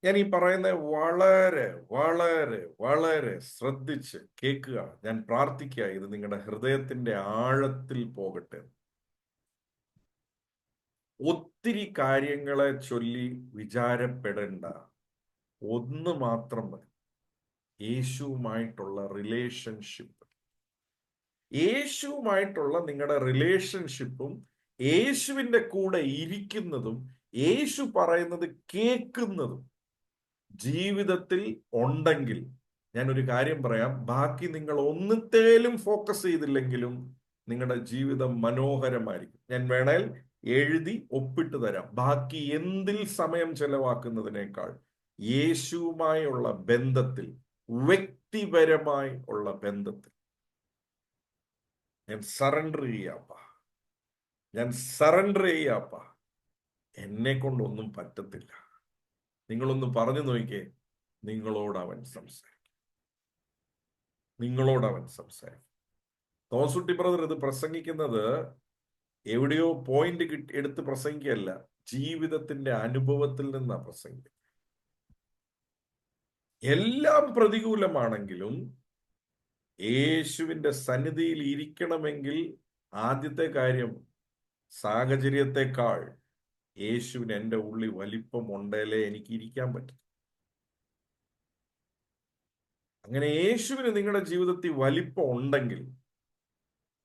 ഞാൻ ഈ പറയുന്നത് വളരെ വളരെ വളരെ ശ്രദ്ധിച്ച് കേൾക്കുക. ഞാൻ പ്രാർത്ഥിക്കുക ഇത് നിങ്ങളുടെ ഹൃദയത്തിന്റെ ആഴത്തിൽ പോകട്ടെ. ഒത്തിരി കാര്യങ്ങളെ ചൊല്ലി വിചാരപ്പെടേണ്ട, ഒന്ന് മാത്രം മതി, യേശുവുമായിട്ടുള്ള റിലേഷൻഷിപ്പ്. യേശുവുമായിട്ടുള്ള നിങ്ങളുടെ റിലേഷൻഷിപ്പും യേശുവിന്റെ കൂടെ ഇരിക്കുന്നതും യേശു പറയുന്നത് കേൾക്കുന്നതും ജീവിതത്തിൽ ഉണ്ടെങ്കിൽ, ഞാനൊരു കാര്യം പറയാം, ബാക്കി നിങ്ങൾ ഒന്നത്തേലും ഫോക്കസ് ചെയ്തില്ലെങ്കിലും നിങ്ങളുടെ ജീവിതം മനോഹരമായിരിക്കും. ഞാൻ വേണേൽ എഴുതി ഒപ്പിട്ട് തരാം. ബാക്കി എന്തിൽ സമയം ചെലവാക്കുന്നതിനേക്കാൾ യേശുവുമായുള്ള ബന്ധത്തിൽ, വ്യക്തിപരമായി ഉള്ള ബന്ധത്തിൽ ഞാൻ സറണ്ടർ ചെയ്യാപ്പ, ഞാൻ സറണ്ടർ ചെയ്യാപ്പ. എന്നെ കൊണ്ടൊന്നും പറ്റത്തില്ല. നിങ്ങളൊന്ന് പറഞ്ഞു നോക്കിക്കേ, നിങ്ങളോട് അവൻ സംസാരിക്കും, നിങ്ങളോട് അവൻ സംസാരിക്കും. തോമസുട്ടി ബ്രദർ ഇത് പ്രസംഗിക്കുന്നത് എവിടെയോ പോയിന്റ് എടുത്ത് പ്രസംഗിക്കല്ല, ജീവിതത്തിന്റെ അനുഭവത്തിൽ നിന്നാണ് പ്രസംഗിക്കുന്നത്. എല്ലാം പ്രതികൂലമാണെങ്കിലും യേശുവിന്റെ സന്നിധിയിൽ ഇരിക്കണമെങ്കിൽ ആദ്യത്തെ കാര്യം, സാഹചര്യത്തെക്കാൾ യേശുവിന് എൻ്റെ ഉള്ളിൽ വലിപ്പം ഉണ്ടേലേ എനിക്ക് ഇരിക്കാൻ പറ്റും. അങ്ങനെ യേശുവിന് നിങ്ങളുടെ ജീവിതത്തിൽ വലിപ്പം ഉണ്ടെങ്കിൽ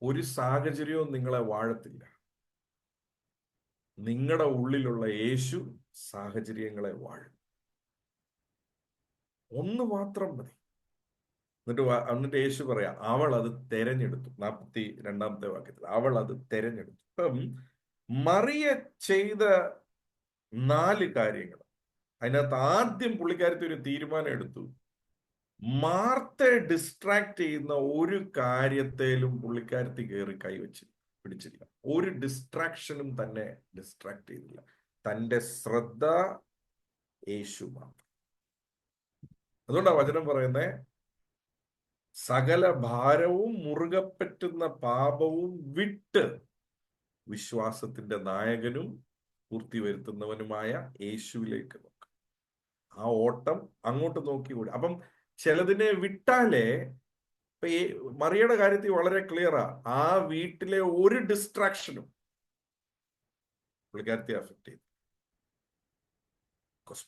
ഒരു സാഹചര്യവും നിങ്ങളെ വാഴത്തില്ല. നിങ്ങളുടെ ഉള്ളിലുള്ള യേശു സാഹചര്യങ്ങളെ വാഴും. ഒന്ന് മാത്രം മതി. എന്നിട്ട് യേശു പറയാ, അവൾ അത് തെരഞ്ഞെടുത്തു. 42-ാമത്തെ വാക്യത്തിൽ അവൾ അത് തെരഞ്ഞെടുത്തു. ഇപ്പം മറിയ ചെയ്ത 4 കാര്യങ്ങൾ, അതിനകത്ത് ആദ്യം പുള്ളിക്കാരത്തി ഒരു തീരുമാനം എടുത്തു. മാർത്തയെ ഡിസ്ട്രാക്ട് ചെയ്യുന്ന ഒരു കാര്യത്തേലും പുള്ളിക്കാരത്തി കയറി കൈവച്ച് പിടിച്ചില്ല. ഒരു ഡിസ്ട്രാക്ഷനും തന്നെ ഡിസ്ട്രാക്ട് ചെയ്തില്ല. തന്റെ ശ്രദ്ധ യേശു മാത്രം. അതുകൊണ്ടാണ് വചനം പറയുന്നത്, സകല ഭാരവും മുറുകെ പറ്റുന്ന പാപവും വിട്ട് വിശ്വാസത്തിന്റെ നായകനും പൂർത്തി വരുത്തുന്നവനുമായ യേശുവിലേക്ക് നോക്കുക. ആ ഓട്ടം അങ്ങോട്ട് നോക്കിക്കൂടെ. അപ്പം ചിലതിനെ വിട്ടാലേ, ഇപ്പൊ ഈ മറിയുടെ കാര്യത്തിൽ വളരെ ക്ലിയറാ, ആ വീട്ടിലെ ഒരു ഡിസ്ട്രാക്ഷനും പുള്ളിക്കാരത്തെ അഫക്ട് ചെയ്തു.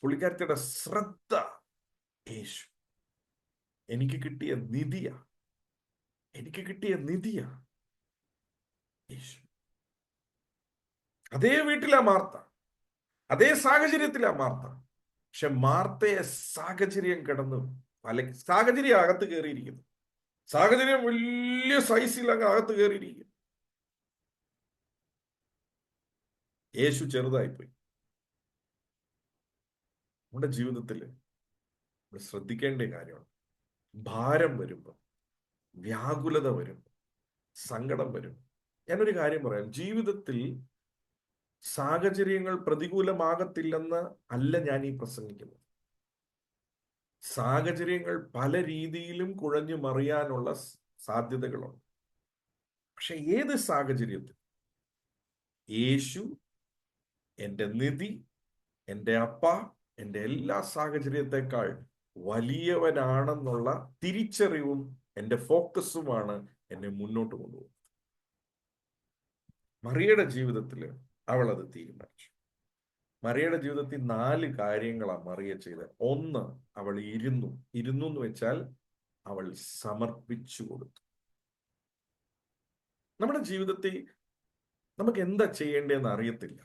പുള്ളിക്കാരത്തിയുടെ ശ്രദ്ധ യേശു. എനിക്ക് കിട്ടിയ നിധിയാ, എനിക്ക് കിട്ടിയ നിധിയാ യേശു. അതേ വീട്ടിലാ മാർത്ത, അതേ സാഹചര്യത്തിലാ മാർത്ത. പക്ഷെ മാർത്തയെ സാഹചര്യം കിടന്നു സാഹചര്യം അകത്ത് കയറിയിരിക്കുന്നു. സാഹചര്യം വലിയ സൈസിൽ അങ്ങ് അകത്ത് കയറിയിരിക്കുന്നു. യേശു ചെറുതായിപ്പോയി. നമ്മുടെ ജീവിതത്തിൽ ശ്രദ്ധിക്കേണ്ട കാര്യമാണ്. ഭാരം വരുമ്പോൾ, വ്യാകുലത വരുമ്പോൾ, സങ്കടം വരും. ഞാനൊരു കാര്യം പറയാം, ജീവിതത്തിൽ സാഹചര്യങ്ങൾ പ്രതികൂലമാകത്തില്ലെന്ന് അല്ല ഞാൻ ഈ പ്രസംഗിക്കുന്നത്. സാഹചര്യങ്ങൾ പല രീതിയിലും കുഴഞ്ഞു മറിയാനുള്ള സാധ്യതകളുണ്ട്. പക്ഷെ ഏത് സാഹചര്യത്തിൽ യേശു എൻ്റെ നിധി, എൻ്റെ അപ്പ, എൻ്റെ എല്ലാ സാഹചര്യത്തെക്കാൾ വലിയവനാണെന്നുള്ള തിരിച്ചറിവും എൻ്റെ ഫോക്കസുമാണ് എന്നെ മുന്നോട്ട് കൊണ്ടുപോകുന്നത്. മറിയയുടെ ജീവിതത്തിൽ അവൾ അത് തീരുമാനിച്ചു. മറിയയുടെ ജീവിതത്തിൽ 4 കാര്യങ്ങളാണ് മറിയ ചെയ്തത്. ഒന്ന്, അവൾ ഇരുന്നു എന്ന് വെച്ചാൽ അവൾ സമർപ്പിച്ചു കൊടുത്തു. നമ്മുടെ ജീവിതത്തിൽ നമുക്ക് എന്താ ചെയ്യേണ്ടതെന്ന് അറിയത്തില്ല,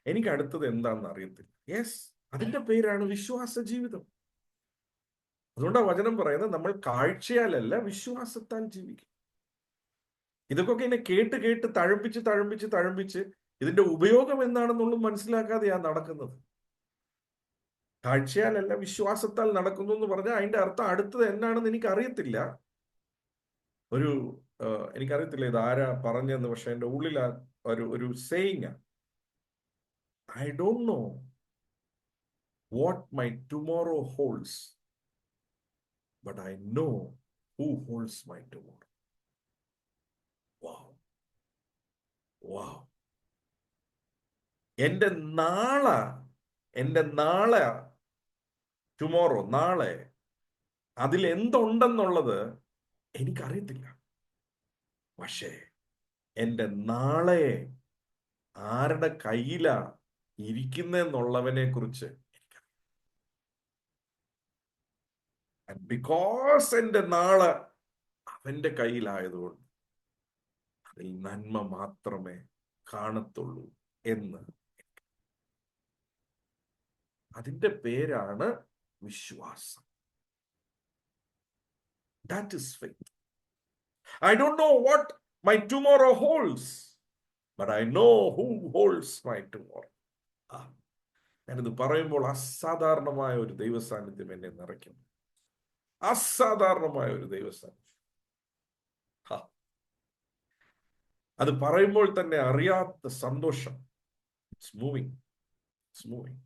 എനിക്ക് അടുത്തത് എന്താണെന്ന് അറിയത്തില്ല. യെസ്, അതിന്റെ പേരാണ് വിശ്വാസ ജീവിതം. അതുകൊണ്ടാണ് വചനം പറയുന്നത്, നമ്മൾ കാഴ്ചയാലല്ല വിശ്വാസത്താൽ ജീവിക്കും. ഇതൊക്കെ ഇങ്ങനെ കേട്ട് കേട്ട് തഴമ്പിച്ച് ഇതിന്റെ ഉപയോഗം എന്താണെന്നുള്ളത് മനസ്സിലാക്കാതെയാ നടക്കുന്നത്. കാഴ്ചയാലല്ല വിശ്വാസത്താൽ നടക്കുന്നു എന്ന് പറഞ്ഞാൽ അതിന്റെ അർത്ഥം അടുത്തത് എന്നാണെന്ന് എനിക്ക് അറിയത്തില്ല. ഒരു എനിക്കറിയത്തില്ല ഇത് ആരാ പറഞ്ഞെന്ന്, പക്ഷെ എൻ്റെ ഉള്ളിൽ ഒരു saying, I don't know what my tomorrow holds, but I know who holds my tomorrow. Wow, wow. എൻ്റെ നാളെ, എൻ്റെ നാളെ, ടുമോറോ, നാളെ, അതിൽ എന്തുണ്ടെന്നുള്ളത് എനിക്കറിയത്തില്ല. പക്ഷേ എൻ്റെ നാളെ ആരുടെ കയ്യിലാ ഇരിക്കുന്നെന്നുള്ളവനെ കുറിച്ച് എനിക്കറിയാം. ബിക്കോസ് എൻ്റെ നാളെ അവന്റെ കയ്യിലായതുകൊണ്ട് അതിൽ നന്മ മാത്രമേ കാണത്തുള്ളൂ എന്ന്. അതിന്റെ പേരാണ് വിശ്വാസം. That is faith. I don't know what my tomorrow holds, but I know who holds my tomorrow. ഞാനിത് പറയുമ്പോൾ അസാധാരണമായ ഒരു ദൈവ സാന്നിധ്യം എന്നെ നിറയ്ക്കും. അസാധാരണമായ ഒരു ദൈവ സാന്നിധ്യം. അത് പറയുമ്പോൾ തന്നെ അറിയാത്ത സന്തോഷം. It's moving, it's moving,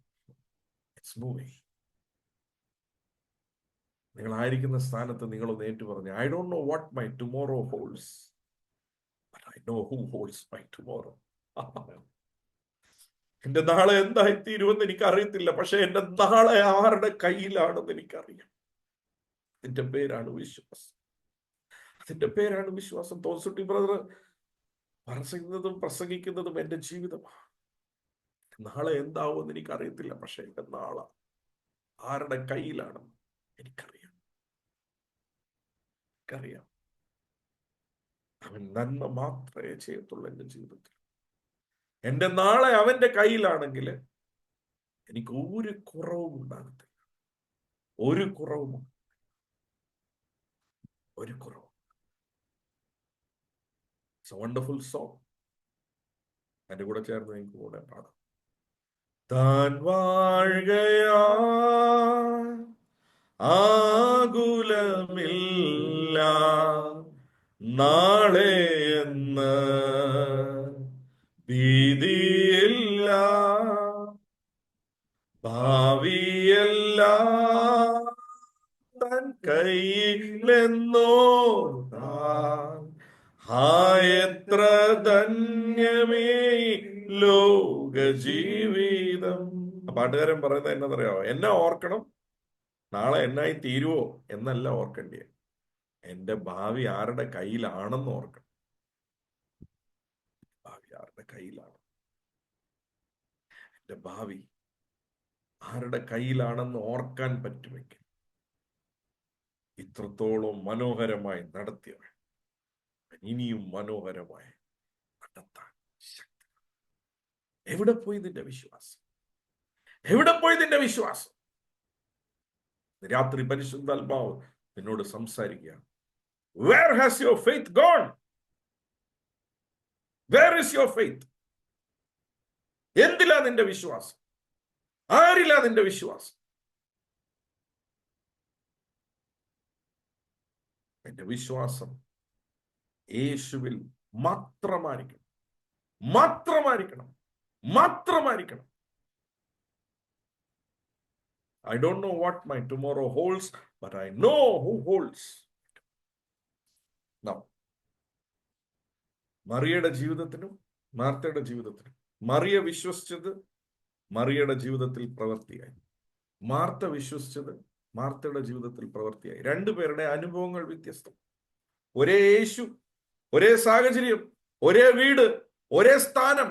it's moving. നിങ്ങളായിരിക്കുന്ന സ്ഥാനത്ത് നിങ്ങളൊന്ന് ഏറ്റു പറഞ്ഞു, I don't know what my tomorrow holds, but I know who holds my tomorrow. എന്റെ നാളെ എന്തായിത്തീരുമെന്ന് എനിക്ക് അറിയത്തില്ല, പക്ഷെ എന്റെ നാളെ ആരുടെ കയ്യിലാണെന്ന് എനിക്കറിയാം. അതിന്റെ പേരാണ് വിശ്വാസം. അതിന്റെ പേരാണ് വിശ്വാസം. തോസുട്ടി ബ്രദർ പ്രസംഗിക്കുന്നതും എന്റെ ജീവിതമാണ്. നാളെ എന്താവുമെന്ന് എനിക്കറിയത്തില്ല, പക്ഷെ എന്റെ നാളെ ആരുടെ കയ്യിലാണെന്ന് എനിക്കറിയാം. അവൻ നന്മ മാത്രമേ ചെയ്യത്തുള്ളൂ എന്റെ ജീവിതത്തിൽ. എന്റെ നാളെ അവന്റെ കയ്യിലാണെങ്കിൽ എനിക്ക് ഒരു കുറവും ഉണ്ടാകത്തില്ല. ഒരു കുറവും, ഒരു കുറവും. It's A wonderful song. എന്റെ കൂടെ ചേർന്ന് എനിക്ക് കൂടെ പാടാം. താൻ വാഴുകയാ ആകുലമില്ല നാളെ എന്ന്, ഭീതിയില്ല ഭാവിയെല്ലാം തൻ കയ്യിലെന്നോ എത്ര ധന്യമേ ലോക ജീവിതം. പാട്ടുകാരൻ പറയുന്നത് എന്നറിയാവോ? എന്നെ ഓർക്കണം, നാളെ എന്നായി തീരുവോ എന്നല്ല ഓർക്കണ്ടേ, എന്റെ ഭാവി ആരുടെ കയ്യിലാണെന്ന് ഓർക്കണം. ഭാവി ആരുടെ കയ്യിലാണ്? എന്റെ ഭാവി ആരുടെ കയ്യിലാണെന്ന് ഓർക്കാൻ പറ്റുമെങ്കിൽ ഇത്രത്തോളം മനോഹരമായി നടത്തിയവൻ ഇനിയും മനോഹരമായി നടത്താൻ ശക്തി. എവിടെ പോയി നിന്റെ വിശ്വാസം? എവിടെ പോയി നിന്റെ വിശ്വാസം? രാത്രി പരിശുദ്ധാത്മാവ് നിന്നോട് സംസാരിക്കുക. Where has your faith gone? Where is your faith? എന്തിലാ നിന്റെ വിശ്വാസം? ആരിലാ നിന്റെ വിശ്വാസം? എന്റെ വിശ്വാസം യേശുവിൽ മാത്രമായിരിക്കണം, മാത്രമായിരിക്കണം, മാത്രമായിരിക്കണം. I don't know what my tomorrow holds, but I know who holds. Now, മറിയയുടെ ജീവിതത്തിനും മാർത്തയുടെ ജീവിതത്തിനും, മറിയ വിശ്വസിച്ചത് മറിയയുടെ ജീവിതത്തിൽ പ്രവൃത്തിയായി, മാർത്ത വിശ്വസിച്ചത് മാർത്തയുടെ ജീവിതത്തിൽ പ്രവൃത്തിയായി. രണ്ടുപേരുടെ അനുഭവങ്ങൾ വ്യത്യസ്തം. ഒരേ യേശു, ഒരേ സാഹചര്യം, ഒരേ വീട്, ഒരേ സ്ഥാനം.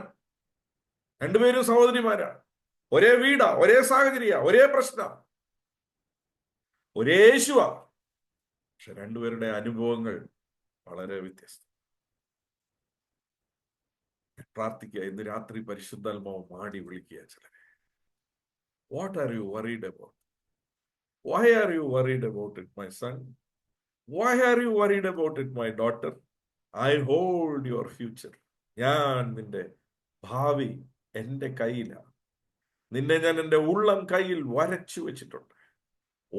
രണ്ടുപേരും സഹോദരിമാരാണ്. ഒരേ വീടാ, ഒരേ സാഹചര്യ, ഒരേ പ്രശ്നം, ഒരേ യേശുവാ. പക്ഷെ രണ്ടുപേരുടെ അനുഭവങ്ങൾ വളരെ വ്യത്യസ്തം. പ്രാർത്ഥിക്കുക. ഇന്ന് രാത്രി പരിശുദ്ധാത്മാവ് മാടി വിളിക്കുക ചിലരെ. What are you worried about? Why are you worried about it my son? Why are you worried about it my daughter? I hold your future. ഞാൻ നിന്റെ ഭാവി എന്റെ കയ്യിലാണ്. നിന്നെ ഞാൻ എൻ്റെ ഉള്ളം കയ്യിൽ വരച്ചു വെച്ചിട്ടുണ്ട്.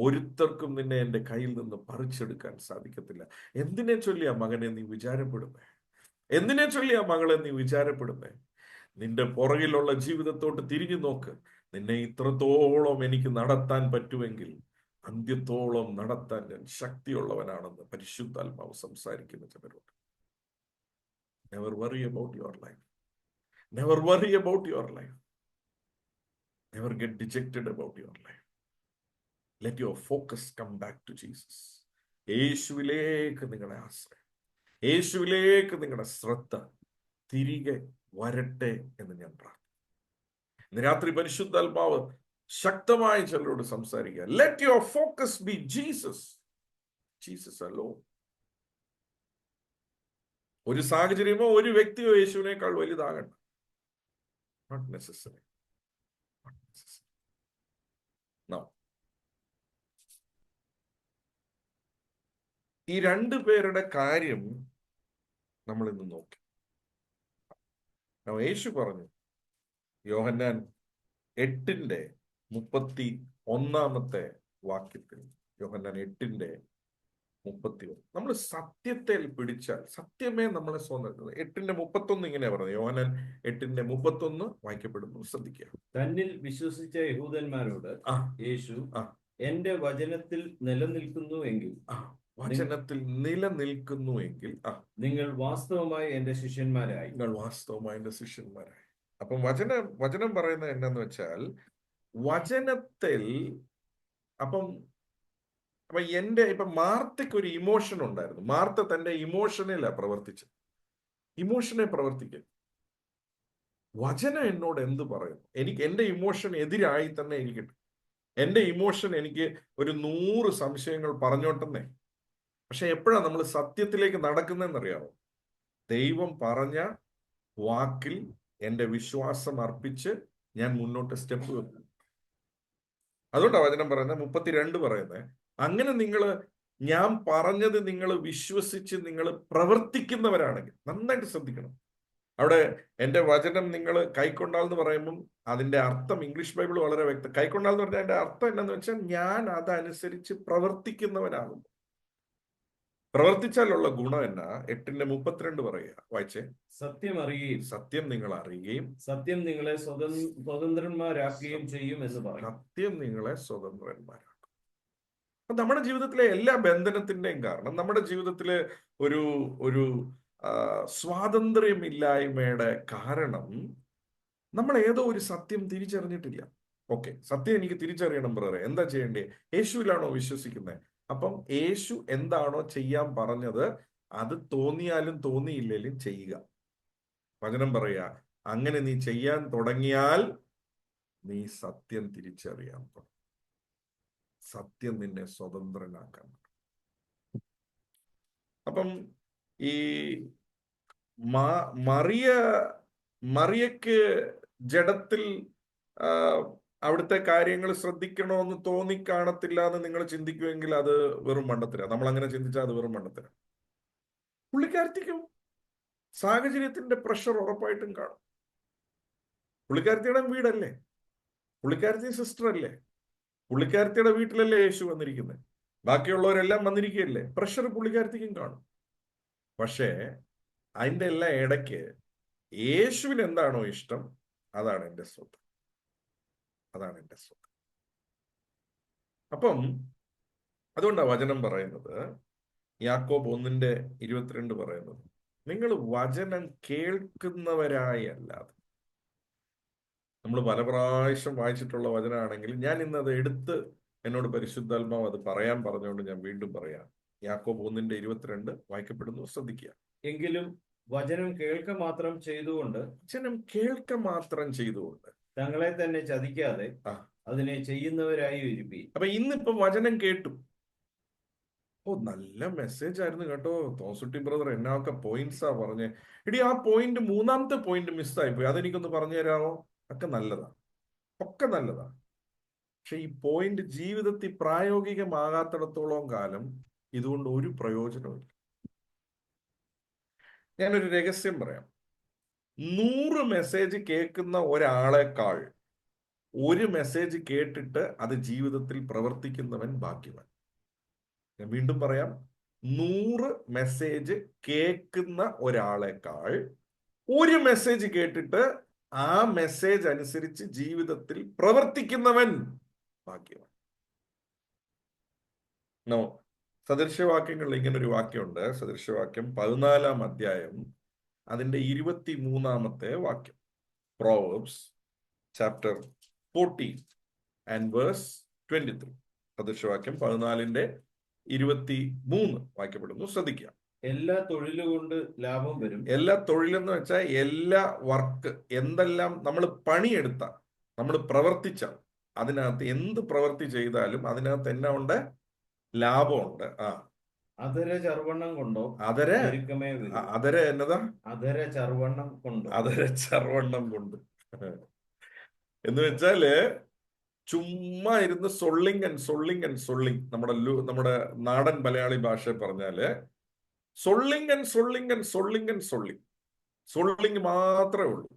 ഒരുത്തർക്കും നിന്നെ എൻ്റെ കയ്യിൽ നിന്ന് പറിച്ചെടുക്കാൻ സാധിക്കത്തില്ല. എന്തിനെ ചൊല്ലിയാ മകനെ നീ വിചാരപ്പെടുമേ? എന്തിനെ ചൊല്ലിയാ മകളെ നീ വിചാരപ്പെടുമേ? നിന്റെ പുറകിലുള്ള ജീവിതത്തോട്ട് തിരിഞ്ഞു നോക്ക്. നിന്നെ ഇത്രത്തോളം എനിക്ക് നടത്താൻ പറ്റുമെങ്കിൽ അന്ത്യത്തോളം നടത്താൻ ഞാൻ ശക്തിയുള്ളവനാണെന്ന് പരിശുദ്ധാത്മാവ് സംസാരിക്കുന്ന ചിലരുണ്ട്. Never worry about your life. Never worry about your life. Never get dejected about your life. Let your focus come back to Jesus. യേശുവിലേക്ക് നിങ്ങളെ ആശ്രയം, യേശുവിലേക്ക് നിങ്ങളുടെ ശ്രദ്ധ തിരികെ വരട്ടെ എന്ന് ഞാൻ പ്രാർത്ഥിക്കുന്നു. ഇന്ന് രാത്രി പരിശുദ്ധാത്മാവ് ശക്തമായി ചിലരോട് സംസാരിക്കുക. Let your focus B Jesus. Jesus alone. ഒരു സാഹചര്യമോ ഒരു വ്യക്തിയോ യേശുവിനേക്കാൾ വലുതാകണ്ട. Not necessary. ഈ രണ്ടു പേരുടെ കാര്യം നമ്മൾ ഇന്ന് നോക്കി. യേശു പറഞ്ഞു, യോഹന്നാൻ 8:31 വാക്യത്തിൽ, യോഹന്നാൻ 8:31, നമ്മൾ സത്യത്തെ പിടിച്ചാൽ സത്യമേ നമ്മളെ സ്വന്തം. 8:31 ഇങ്ങനെ പറഞ്ഞു. യോഹന്നാൻ 8:31 വായിക്കപ്പെടുന്നു, ശ്രദ്ധിക്കുക. തന്നിൽ വിശ്വസിച്ച യഹൂദന്മാരോട് യേശു, എന്റെ വചനത്തിൽ നിലനിൽക്കുന്നുവെങ്കിൽ, വചനത്തിൽ നിലനിൽക്കുന്നുവെങ്കിൽ നിങ്ങൾ വാസ്തവമായി എന്റെ ശിഷ്യന്മാരായി. നിങ്ങൾ വാസ്തവമായി എന്റെ ശിഷ്യന്മാരായി. അപ്പം വചനം പറയുന്നത് എന്നാന്ന് വെച്ചാൽ, വചനത്തിൽ അപ്പം മാർത്തയ്ക്ക് ഒരു ഇമോഷൻ ഉണ്ടായിരുന്നു. മാർത്ത തന്റെ ഇമോഷനിലാ പ്രവർത്തിച്ചത്. ഇമോഷനെ പ്രവർത്തിക്കുക. വചനം എന്നോട് എന്ത് പറയുന്നു? എനിക്ക് എന്റെ ഇമോഷൻ എതിരായി തന്നെ ഇരിക്കട്ടെ. എന്റെ ഇമോഷൻ എനിക്ക് ഒരു 100 സംശയങ്ങൾ പറഞ്ഞോട്ടെന്നേ. പക്ഷെ എപ്പോഴാണ് നമ്മൾ സത്യത്തിലേക്ക് നടക്കുന്നതെന്നറിയാമോ? ദൈവം പറഞ്ഞ വാക്കിൽ എൻ്റെ വിശ്വാസം അർപ്പിച്ച് ഞാൻ മുന്നോട്ട് സ്റ്റെപ്പ് വെക്കും. അതുകൊണ്ടാണ് വചനം പറയുന്നത്, 32 പറയുന്നത്, അങ്ങനെ ഞാൻ പറഞ്ഞത് നിങ്ങൾ വിശ്വസിച്ച് നിങ്ങൾ പ്രവർത്തിക്കുന്നവരാണെങ്കിൽ. നന്നായിട്ട് ശ്രദ്ധിക്കണം. അവിടെ എൻ്റെ വചനം നിങ്ങൾ കൈക്കൊണ്ടാൽ എന്ന് പറയുമ്പം അതിൻ്റെ അർത്ഥം ഇംഗ്ലീഷ് ബൈബിൾ വളരെ വ്യക്തം. കൈക്കൊണ്ടാൽ എന്ന് പറഞ്ഞാൽ അതിൻ്റെ അർത്ഥം എന്നാന്ന് വെച്ചാൽ, ഞാൻ അതനുസരിച്ച് പ്രവർത്തിക്കുന്നവനാകും. പ്രവർത്തിച്ചാലുള്ള ഗുണം എന്നാ? 8:32 പറയുക, വായിച്ചേ. സത്യം അറിയുകയും, സത്യം നിങ്ങൾ അറിയുകയും, സത്യം നിങ്ങളെ സ്വതന്ത്രന്മാരാക്കുകയും ചെയ്യും എന്ന് പറയും. സത്യം നിങ്ങളെ സ്വതന്ത്രന്മാരാക്കും. അപ്പൊ നമ്മുടെ ജീവിതത്തിലെ എല്ലാ ബന്ധനത്തിന്റെയും കാരണം, നമ്മുടെ ജീവിതത്തിലെ ഒരു സ്വാതന്ത്ര്യമില്ലായ്മയുടെ കാരണം, നമ്മൾ ഏതോ ഒരു സത്യം തിരിച്ചറിഞ്ഞിട്ടില്ല. ഓക്കെ, സത്യം എനിക്ക് തിരിച്ചറിയണം ബ്രദറെ, എന്താ ചെയ്യേണ്ടേ? യേശുവിലാണോ വിശ്വസിക്കുന്നത്? അപ്പം യേശു എന്താണോ ചെയ്യാൻ പറഞ്ഞത് അത് തോന്നിയാലും തോന്നിയില്ലേലും ചെയ്യുക. വചനം പറയുക, അങ്ങനെ നീ ചെയ്യാൻ തുടങ്ങിയാൽ നീ സത്യം തിരിച്ചറിയാൻ തുടങ്ങും. സത്യം നിന്നെ സ്വതന്ത്രനാക്കാൻ. അപ്പം ഈ മറിയക്ക് ജഡത്തിൽ അവിടുത്തെ കാര്യങ്ങൾ ശ്രദ്ധിക്കണമെന്ന് തോന്നിക്കാണത്തില്ല എന്ന് നിങ്ങൾ ചിന്തിക്കുമെങ്കിൽ അത് വെറും മണ്ടത്തരാ. നമ്മൾ അങ്ങനെ ചിന്തിച്ചാൽ അത് വെറും മണ്ടത്തരാ. പുള്ളിക്കാരത്തിക്കും സാഹചര്യത്തിന്റെ പ്രഷർ ഉറപ്പായിട്ടും കാണും. പുള്ളിക്കാരത്തിയുടെ വീടല്ലേ, പുള്ളിക്കാരത്തി സിസ്റ്റർ അല്ലേ, പുള്ളിക്കാരത്തിയുടെ വീട്ടിലല്ലേ യേശു വന്നിരിക്കുന്നത്, ബാക്കിയുള്ളവരെല്ലാം വന്നിരിക്കുകയല്ലേ, പ്രഷർ പുള്ളിക്കാരത്തിക്കും കാണും. പക്ഷേ അതിൻ്റെ എല്ലാം ഇടയ്ക്ക് യേശുവിന് എന്താണോ ഇഷ്ടം അതാണ് എൻ്റെ സ്വത്ത്, അതാണ് എൻ്റെ സ്വത്ത്. അപ്പം അതുകൊണ്ടാണ് വചനം പറയുന്നത്, യാക്കോബ് 1:22 പറയുന്നത്, നിങ്ങൾ വചനം കേൾക്കുന്നവരായി അല്ലാതെ. നമ്മൾ പല പ്രാവശ്യം വായിച്ചിട്ടുള്ള വചനമാണെങ്കിൽ ഞാൻ ഇന്നത് എടുത്ത് എന്നോട് പരിശുദ്ധാത്മാവ് അത് പറയാൻ പറഞ്ഞുകൊണ്ട് ഞാൻ വീണ്ടും പറയാം. യാക്കോബ് 1:22 വായിക്കപ്പെടുന്നു, ശ്രദ്ധിക്കുക. എങ്കിലും വചനം കേൾക്ക മാത്രം ചെയ്തുകൊണ്ട് തങ്ങളെ തന്നെ ചതിക്കാതെ അതിനെ ചെയ്യുന്നവരായി ഇരിപ്പി. അപ്പൊ ഇന്നിപ്പം വചനം കേട്ടു, നല്ല മെസ്സേജ് ആയിരുന്നു കേട്ടോ തോസുട്ടി ബ്രദർ, എന്നൊക്കെ പോയിന്റ്സാ പറഞ്ഞേ. എടി ആ പോയിന്റ്, 3ാമത്തെ പോയിന്റ് മിസ്സായി പോയി, അതെനിക്കൊന്ന് പറഞ്ഞു തരാമോ? ഒക്കെ നല്ലതാ, ഒക്കെ നല്ലതാ. പക്ഷെ ഈ പോയിന്റ് ജീവിതത്തിൽ പ്രായോഗികമാകാത്തിടത്തോളം കാലം ഇതുകൊണ്ട് ഒരു പ്രയോജനമില്ല. ഞാനൊരു രഹസ്യം പറയാം. 100 മെസ്സേജ് കേൾക്കുന്ന ഒരാളെക്കാൾ ഒരു മെസ്സേജ് കേട്ടിട്ട് അത് ജീവിതത്തിൽ പ്രവർത്തിക്കുന്നവൻ ഭാഗ്യവാൻ. ഞാൻ വീണ്ടും പറയാം, 100 മെസ്സേജ് കേൾക്കുന്ന ഒരാളെക്കാൾ ഒരു മെസ്സേജ് കേട്ടിട്ട് ആ മെസ്സേജ് അനുസരിച്ച് ജീവിതത്തിൽ പ്രവർത്തിക്കുന്നവൻ ഭാഗ്യവാൻ. നോ, സദൃശവാക്യങ്ങളിൽ ഇങ്ങനെ ഒരു വാക്യമുണ്ട്. സദൃശവാക്യം 14-ാം അധ്യായം അതിന്റെ 23-ാമത്തെ വാക്യം. Proverbs chapter 14 and verse 23. സദൃശവാക്യം 14-ന്റെ 23 വാക്യപ്പെടുന്നു. ശ്രദ്ധിക്കുക. എല്ലാ തൊഴിലുകൊണ്ട് ലാഭം വരും. എല്ലാ തൊഴിലെന്ന് വെച്ചാൽ എല്ലാ വർക്ക്, എന്തെല്ലാം നമ്മൾ പണിയെടുത്ത, നമ്മൾ പ്രവർത്തിച്ച, അതിനകത്ത് എന്ത് പ്രവൃത്തി ചെയ്താലും അതിനകത്ത് എന്നാ ഉണ്ട്? ലാഭമുണ്ട്. അതര ചർവണ്ണം കൊണ്ടോ അതര പെരുക്കമേ വരൂ. അതര എന്നതാ? അതര ചർവണ്ണം കൊണ്ടോ. അതര ചർവണ്ണം കൊണ്ട് എന്ന് വെച്ചാല് ചുമ്മാ ഇരുന്ന് സൊള്ളിങ്. നമ്മുടെ നാടൻ മലയാളി ഭാഷ പറഞ്ഞാല് സൊള്ളിങ് മാത്രമേ ഉള്ളൂ.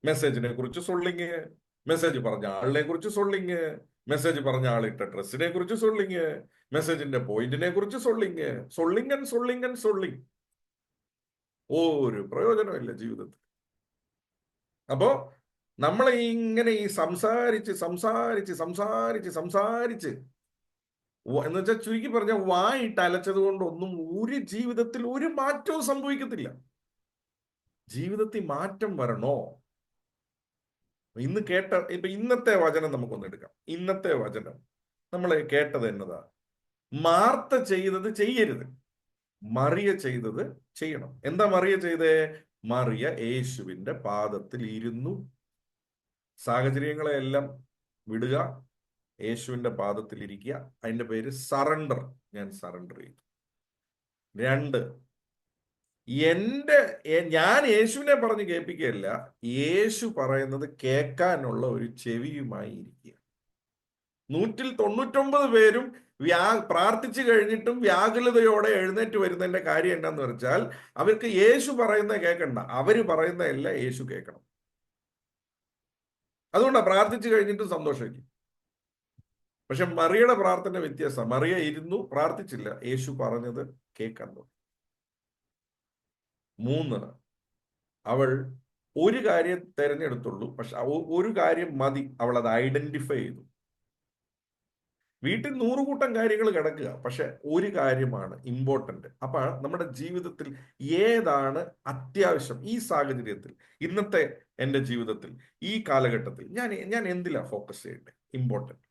മെസ്സേജിനെ കുറിച്ച് സൊള്ളിങ്, മെസ്സേജ് പറഞ്ഞ ആളിനെ കുറിച്ച് സൊള്ളിങ്, മെസ്സേജ് പറഞ്ഞ ആളിട്ട ഡ്രസ്സിനെ കുറിച്ച് സൊള്ളിങ്, മെസ്സേജിന്റെ പോയിന്റിനെ കുറിച്ച് സൊള്ളിങ്. ഒരു പ്രയോജനമില്ല ജീവിതത്തിൽ. അപ്പോ നമ്മൾ ഇങ്ങനെ ഈ സംസാരിച്ച് എന്ന് വെച്ചാൽ ചുരുക്കി പറഞ്ഞ വായിട്ട് അലച്ചത് കൊണ്ടൊന്നും ഒരു ജീവിതത്തിൽ ഒരു മാറ്റവും സംഭവിക്കത്തില്ല. ജീവിതത്തിൽ മാറ്റം വരണോ? ഇന്നത്തെ വചനം നമുക്കൊന്ന് എടുക്കാം. ഇന്നത്തെ വചനം നമ്മൾ കേട്ടത് എന്നതാ? മാർത്ത ചെയ്തത് ചെയ്യരുത്, മറിയ ചെയ്തത് ചെയ്യണം. എന്താ മറിയ ചെയ്തേ? മറിയ യേശുവിന്റെ പാദത്തിൽ ഇരുന്നു. സാഹചര്യങ്ങളെല്ലാം വിടുക, യേശുവിന്റെ പാദത്തിൽ ഇരിക്കുക. അതിന്റെ പേര് സറണ്ടർ. ഞാൻ സറണ്ടർ ചെയ്തു. 2, ഞാൻ യേശുവിനെ പറഞ്ഞ് കേൾപ്പിക്കുകയല്ല, യേശു പറയുന്നത് കേൾക്കാനുള്ള ഒരു ചെവിയുമായി ഇരിക്കുക. 199 പേരും പ്രാർത്ഥിച്ചു കഴിഞ്ഞിട്ടും വ്യാകുലതയോടെ എഴുന്നേറ്റ് വരുന്നതിന്റെ കാര്യം എന്താന്ന് വെച്ചാൽ, അവർക്ക് യേശു പറയുന്നത് കേൾക്കണ്ട, അവര് പറയുന്നതല്ല യേശു കേൾക്കണം. അതുകൊണ്ടാണ് പ്രാർത്ഥിച്ചു കഴിഞ്ഞിട്ടും സന്തോഷിക്കും. പക്ഷെ മറിയയുടെ പ്രാർത്ഥന വ്യത്യാസം. മറിയ ഇരുന്നു, പ്രാർത്ഥിച്ചില്ല, യേശു പറഞ്ഞത് കേൾക്കാൻ തുടങ്ങി. 3, അവൾ ഒരു കാര്യം തെരഞ്ഞെടുത്തുള്ളൂ, പക്ഷെ ഒരു കാര്യം മതി, അവൾ അത് ഐഡന്റിഫൈ ചെയ്തു. വീട്ടിൽ 100 കൂട്ടം കാര്യങ്ങൾ കിടക്കുക, പക്ഷെ ഒരു കാര്യമാണ് ഇമ്പോർട്ടന്റ്. അപ്പൊ നമ്മുടെ ജീവിതത്തിൽ ഏതാണ് അത്യാവശ്യം? ഈ സാഹചര്യത്തിൽ, ഇന്നത്തെ എൻ്റെ ജീവിതത്തിൽ, ഈ കാലഘട്ടത്തിൽ ഞാൻ എന്തിലാ ഫോക്കസ് ചെയ്യേണ്ടത്? ഇമ്പോർട്ടന്റ്.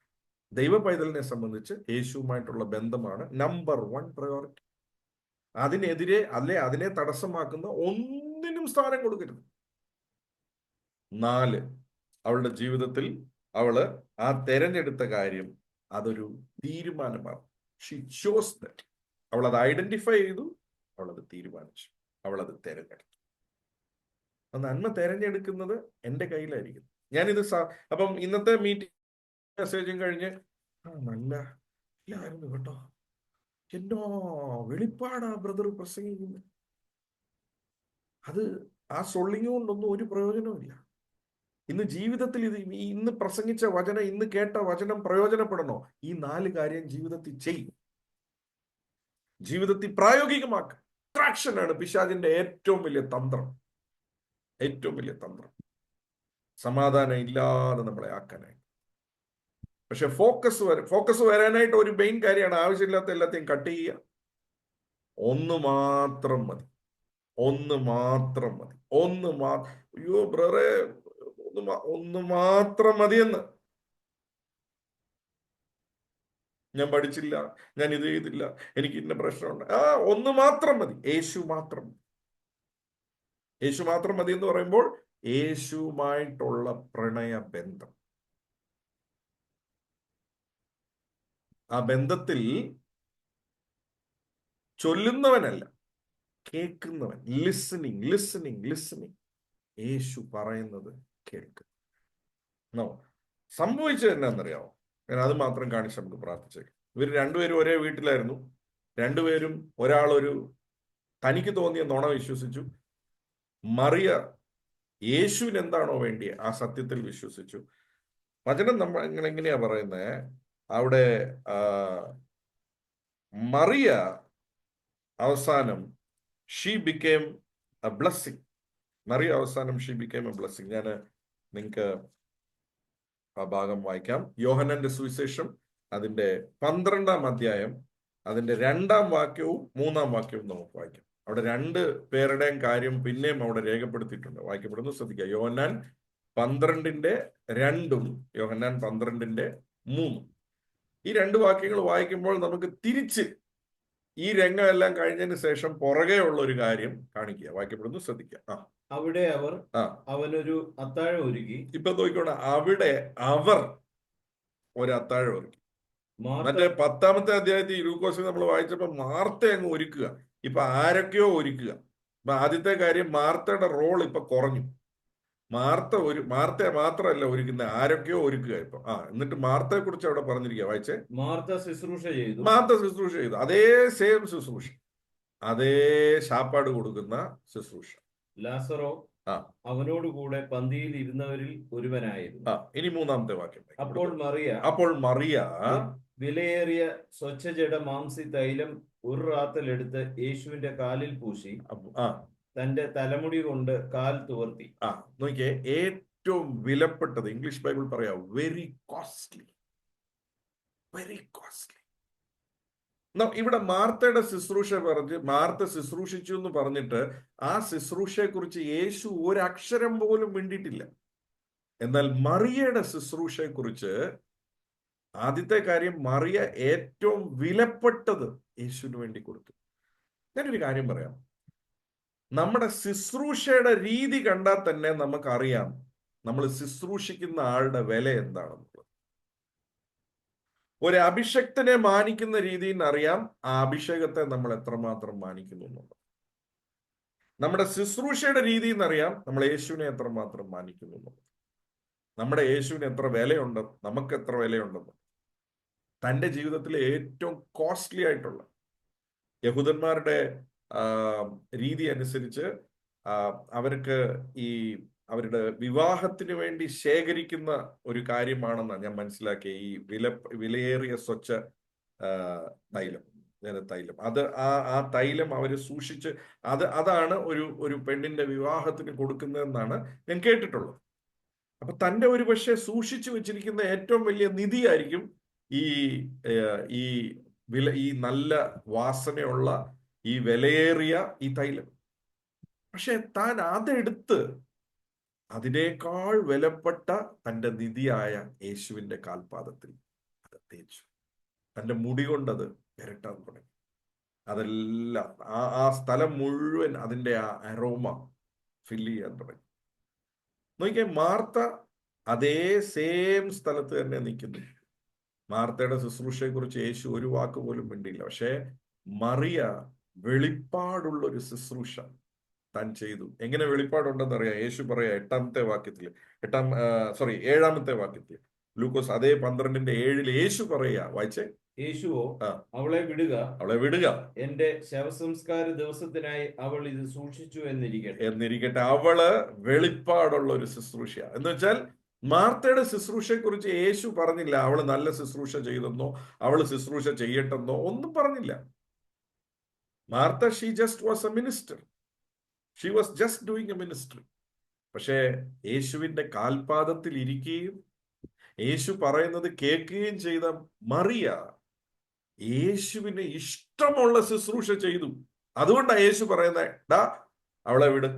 ദൈവ പൈതലിനെ സംബന്ധിച്ച് യേശുവുമായിട്ടുള്ള ബന്ധമാണ് നമ്പർ 1 പ്രയോറിറ്റി. അതിനെതിരെ അതിനെ തടസ്സമാക്കുന്ന ഒന്നിനും സ്ഥാനം കൊടുക്കരുത്. 4, അവളുടെ ജീവിതത്തിൽ അവള് ആ തെരഞ്ഞെടുത്ത കാര്യം അതൊരു തീരുമാനമാണ്. She chose that. അവൾ അത് ഐഡന്റിഫൈ ചെയ്തു, അവൾ അത് തീരുമാനിച്ചു, അവൾ അത് തെരഞ്ഞെടുത്തു. നന്മ തെരഞ്ഞെടുക്കുന്നത് എൻ്റെ കയ്യിലായിരിക്കും. ഞാനിത് അപ്പം ഇന്നത്തെ മീറ്റിംഗ് മെസ്സേജും കഴിഞ്ഞ് നല്ല ഇല്ലായിരുന്നു കേട്ടോ, എന്നോ വെളിപ്പാടാ ബ്രദർ പ്രസംഗിക്കുന്നത്. അത് ആ സൊള്ളിങ് കൊണ്ടൊന്നും ഒരു പ്രയോജനമില്ല. ഇന്ന് ജീവിതത്തിൽ ഇന്ന് പ്രസംഗിച്ച വചനം, ഇന്ന് കേട്ട വചനം പ്രയോജനപ്പെടണോ? ഈ 4 കാര്യം ജീവിതത്തിൽ ചെയ്യും, ജീവിതത്തിൽ പ്രായോഗികമാക്കുക. ആണ് പിശാചിന്റെ ഏറ്റവും വലിയ തന്ത്രം. സമാധാനം ഇല്ലാതെ നമ്മളെ ആക്കാനായി. പക്ഷെ ഫോക്കസ് വരാനായിട്ട് ഒരു മെയിൻ കാര്യമാണ്, ആവശ്യമില്ലാത്ത എല്ലാத்தைയും കട്ട് ചെയ്യുക. ഒന്ന് മാത്രം മതി. അയ്യോ ബ്രദറെ, ഒന്ന് മാത്രം മതിയെന്ന്. ഞാൻ പഠിച്ചില്ല, ഞാൻ ഇത് ചെയ്തില്ല, എനിക്ക് ഇന്ന പ്രശ്നമുണ്ട്. ഒന്ന് മാത്രം മതി. യേശു മാത്രം മതി എന്ന് പറയുമ്പോൾ യേശുവുമായിട്ടുള്ള പ്രണയബന്ധം. ആ ബന്ധത്തിൽ ചൊല്ലുന്നവനല്ല, കേൾക്കുന്നവൻ. ലിസണിങ്. യേശു പറയുന്നത് കേൾക്കുക. സംഭവിച്ചത് എന്നാന്നറിയാമോ? ഞാൻ അത് മാത്രം കാണിച്ച് നമുക്ക് പ്രാർത്ഥിച്ചേക്കാം. ഇവർ രണ്ടുപേരും ഒരേ വീട്ടിലായിരുന്നു. രണ്ടുപേരും ഒരാളൊരു തനിക്ക് തോന്നിയ നുണ വിശ്വസിച്ചു. മറിയ യേശുവിന് എന്താണോ വേണ്ടി ആ സത്യത്തിൽ വിശ്വസിച്ചു. വചനം നമ്മൾ എങ്ങനെയാ പറയുന്നത്? അവിടെ മറിയ അവസാനം ഷീ ബിക്കേം എ ബ്ലെസ്സിങ്. മറിയ അവസാനം ഷീ ബിക്കേം എ ബ്ലെസ്സിങ്. ഞാൻ നിങ്ങൾക്ക് ആ ഭാഗം വായിക്കാം. യോഹന്നാന്റെ സുവിശേഷം അതിന്റെ 12-ാം അധ്യായം അതിന്റെ 2-ാം വാക്യവും 3-ാം വാക്യവും നമുക്ക് വായിക്കാം. അവിടെ 2 പേരുടെയും കാര്യം പിന്നെയും അവിടെ രേഖപ്പെടുത്തിയിട്ടുണ്ട്. വായിക്കപ്പെടുന്നു, ശ്രദ്ധിക്കുക. യോഹന്നാൻ 12-ന്റെ 2-ഉം യോഹന്നാൻ 12-ന്റെ 3-ഉം. ഈ 2 വാക്യങ്ങൾ വായിക്കുമ്പോൾ നമുക്ക് തിരിച്ച് ഈ രംഗമെല്ലാം കഴിഞ്ഞതിന് ശേഷം പുറകെ ഉള്ള ഒരു കാര്യം കാണിക്കുക. വായിക്കപ്പെടുന്നു, ശ്രദ്ധിക്കുക. അവിടെ അവർ അവനൊരു അത്താഴം ഒരുക്കി. ഇപ്പൊ നോക്കിക്കോണം, അവിടെ അവർ ഒരു അത്താഴം ഒരുക്കി. മറ്റേ 10-ാമത്തെ അധ്യായത്തിൽ ലൂക്കോസിൽ നമ്മൾ വായിച്ചപ്പോ മാർത്ത അങ്ങ് ഒരുക്കുക. ഇപ്പൊ ആരൊക്കെയോ ഒരുക്കുക. ഇപ്പൊ ആദ്യത്തെ കാര്യം, മാർത്തയുടെ റോൾ ഇപ്പൊ കുറഞ്ഞു. മാർത്തയെ മാത്രമല്ല ഒരുക്കുന്ന, ആരൊക്കെയോ ഒരുക്കുക ഇപ്പൊ. എന്നിട്ട് മാർത്തയെ കുറിച്ച് അവിടെ പറഞ്ഞിരിക്കുക. വായിച്ചേ. മാർത്ത ശുശ്രൂഷ ചെയ്തു. അതേ സെയിം ശുശ്രൂഷ, അതേ ശാപ്പാട് കൊടുക്കുന്ന ശുശ്രൂഷ. ലാസറോ അവനോട് കൂടെ പന്തിയിൽ ഇരുന്നവരിൽ ഒരുവനായിരുന്നു. ഇനി 3-ാമത്തെ വാക്യം. അപ്പോൾ മറിയ വിലയേറിയ സ്വച്ഛജട മാംസി തൈലം ഒരു റാത്തലെടുത്ത് യേശുവിന്റെ കാലിൽ പൂശി തന്റെ തലമുടി കൊണ്ട് കാൽ തുവർത്തി. നോക്കിയേ, ഏറ്റവും വിലപ്പെട്ടത്, ഇംഗ്ലീഷ് ബൈബിൾ പറയാ വെരി കോസ്റ്റ്ലി. Very costly. ഇവിടെ മാർത്തയുടെ ശുശ്രൂഷ പറഞ്ഞ് മാർത്ത ശുശ്രൂഷിച്ചു എന്ന് പറഞ്ഞിട്ട് ആ ശുശ്രൂഷയെ കുറിച്ച് യേശു ഒരക്ഷരം പോലും മിണ്ടിയിട്ടില്ല. എന്നാൽ മറിയയുടെ ശുശ്രൂഷയെ കുറിച്ച് ആദ്യത്തെ കാര്യം, മറിയ ഏറ്റവും വിലപ്പെട്ടത് യേശുവിന് വേണ്ടി കൊടുത്തു. ഞാനൊരു കാര്യം പറയാം. നമ്മുടെ ശുശ്രൂഷയുടെ രീതി കണ്ടാൽ തന്നെ നമുക്കറിയാം നമ്മൾ ശുശ്രൂഷിക്കുന്ന ആളുടെ വില എന്താണെന്നുള്ളത്. ഒരു അഭിഷക്തനെ മാനിക്കുന്ന രീതിയിൽ അറിയാം ആ അഭിഷേകത്തെ നമ്മൾ എത്രമാത്രം മാനിക്കുന്നു എന്നുള്ളത്. നമ്മുടെ ശുശ്രൂഷയുടെ രീതിയിൽ നിന്നറിയാം നമ്മൾ യേശുവിനെ എത്രമാത്രം മാനിക്കുന്നു എന്നുള്ളത്. നമ്മുടെ യേശുവിന് എത്ര വിലയുണ്ട്, നമുക്ക് എത്ര വിലയുണ്ടെന്ന്. തൻ്റെ ജീവിതത്തിലെ ഏറ്റവും കോസ്റ്റ്ലി ആയിട്ടുള്ള, യഹൂദന്മാരുടെ രീതി അനുസരിച്ച് അവർക്ക് ഈ അവരുടെ വിവാഹത്തിന് വേണ്ടി ശേഖരിക്കുന്ന ഒരു കാര്യമാണെന്നാണ് ഞാൻ മനസ്സിലാക്കിയ ഈ വിലയേറിയ സ്വച്ഛ തൈലം. അത് ആ തൈലം അവർ സൂക്ഷിച്ച് അതാണ് ഒരു പെണ്ണിന്റെ വിവാഹത്തിന് കൊടുക്കുന്നതെന്നാണ് ഞാൻ കേട്ടിട്ടുള്ളത്. അപ്പൊ തൻ്റെ ഒരു പക്ഷേ സൂക്ഷിച്ചു വെച്ചിരിക്കുന്ന ഏറ്റവും വലിയ നിധിയായിരിക്കും ഈ നല്ല വാസനയുള്ള ഈ വിലയേറിയ ഈ തൈലം. പക്ഷെ താൻ അതെടുത്ത് അതിനേക്കാൾ വിലപ്പെട്ട തൻ്റെ നിധിയായ യേശുവിന്റെ കാൽപാദത്തിൽ അത് തേച്ചു. തൻ്റെ മുടി കൊണ്ടത് ഇരട്ടാൻ തുടങ്ങി. അതെല്ലാം ആ സ്ഥലം മുഴുവൻ അതിൻ്റെ ആ അരോമ ഫില്ല് ചെയ്യാൻ തുടങ്ങി. നോക്കിയേ, മാർത്ത അതേ സെയിം സ്ഥലത്ത് തന്നെ നിൽക്കുന്നു. മാർത്തയുടെ ശുശ്രൂഷയെ കുറിച്ച് യേശു ഒരു വാക്ക് പോലും മിണ്ടിയില്ല. പക്ഷേ മറിയ വെളിപ്പാടുള്ള ഒരു ശുശ്രൂഷ താൻ ചെയ്തു. എങ്ങനെ വെളിപ്പാടുണ്ടെന്ന് അറിയാം. യേശു പറയാ 7-ാമത്തെ വാക്യത്തിൽ ലൂക്കോസ് അതേ 12-ന്റെ 7 യേശു പറയാ. വായിച്ചേ. യേശുവോ അവളെ വിടുക, എന്റെ ശവസംസ്കാര ദിവസത്തിനായി അവൾ ഇത് സൂക്ഷിച്ചു എന്നിരിക്കട്ടെ. അവള് വെളിപ്പാടുള്ള ഒരു ശുശ്രൂഷ എന്ന് വെച്ചാൽ മാർത്തയുടെ ശുശ്രൂഷയെ കുറിച്ച് യേശു പറഞ്ഞില്ല അവള് നല്ല ശുശ്രൂഷ ചെയ്തെന്നോ അവള് ശുശ്രൂഷ ചെയ്യട്ടെന്നോ ഒന്നും പറഞ്ഞില്ല. Martha she just was A minister. She was just doing A ministry. പക്ഷേ യേശുവിന്റെ കാൽപാദത്തിൽ ഇരിക്കുകയും യേശു പറയുന്നത് കേൾക്കുകയും ചെയ്ത മറിയ യേശുവിന് ഇഷ്ടമുള്ള ശുശ്രൂഷ ചെയ്തു. അതുകൊണ്ടാണ് യേശു പറയുന്നത്, അവളെ വിട്,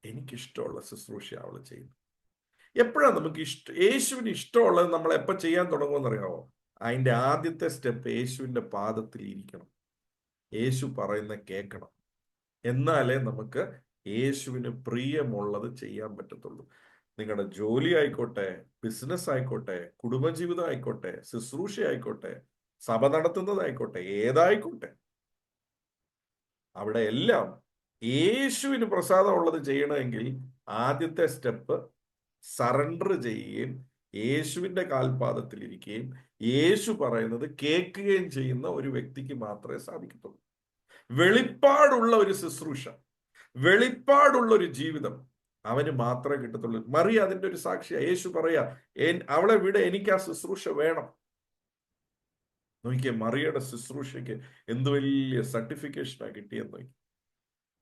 എനിക്കിഷ്ടമുള്ള ശുശ്രൂഷ അവള് ചെയ്തു. എപ്പോഴാണ് നമുക്ക് യേശുവിന് ഇഷ്ടമുള്ളത് നമ്മൾ എപ്പോൾ ചെയ്യാൻ തുടങ്ങുമെന്നറിയാമോ? അതിൻ്റെ ആദ്യത്തെ സ്റ്റെപ്പ് യേശുവിൻ്റെ പാദത്തിൽ ഇരിക്കണം. യേശു പറയുന്ന കേൾക്കണം. എന്നാലേ നമുക്ക് യേശുവിന് പ്രിയമുള്ളത് ചെയ്യാൻ പറ്റത്തുള്ളൂ. നിങ്ങളുടെ ജോലി ആയിക്കോട്ടെ, ബിസിനസ് ആയിക്കോട്ടെ, കുടുംബജീവിതം ആയിക്കോട്ടെ, ശുശ്രൂഷ ആയിക്കോട്ടെ, സഭ നടത്തുന്നതായിക്കോട്ടെ, ഏതായിക്കോട്ടെ, അവിടെ എല്ലാം യേശുവിന് പ്രസാദമുള്ളത് ചെയ്യണമെങ്കിൽ ആദ്യത്തെ സ്റ്റെപ്പ് സറണ്ടർ ചെയ്യുകയും യേശുവിന്റെ കാൽപാദത്തിൽ ഇരിക്കുകയും യേശു പറയുന്നത് കേൾക്കുകയും ചെയ്യുന്ന ഒരു വ്യക്തിക്ക് മാത്രമേ സാധിക്കത്തുള്ളൂ. വെളിപ്പാടുള്ള ഒരു ശുശ്രൂഷ, വെളിപ്പാടുള്ള ഒരു ജീവിതം, അവന് മാത്രമേ കിട്ടത്തുള്ളൂ. മറിയ അതിന്റെ ഒരു സാക്ഷിയാ. യേശു പറയാ, അവളെ വിട്, എനിക്ക് ആ ശുശ്രൂഷ വേണം. നോക്കിയേ, മറിയയുടെ ശുശ്രൂഷയ്ക്ക് എന്ത് വലിയ സർട്ടിഫിക്കേഷനാ കിട്ടിയെന്ന് നോക്കി.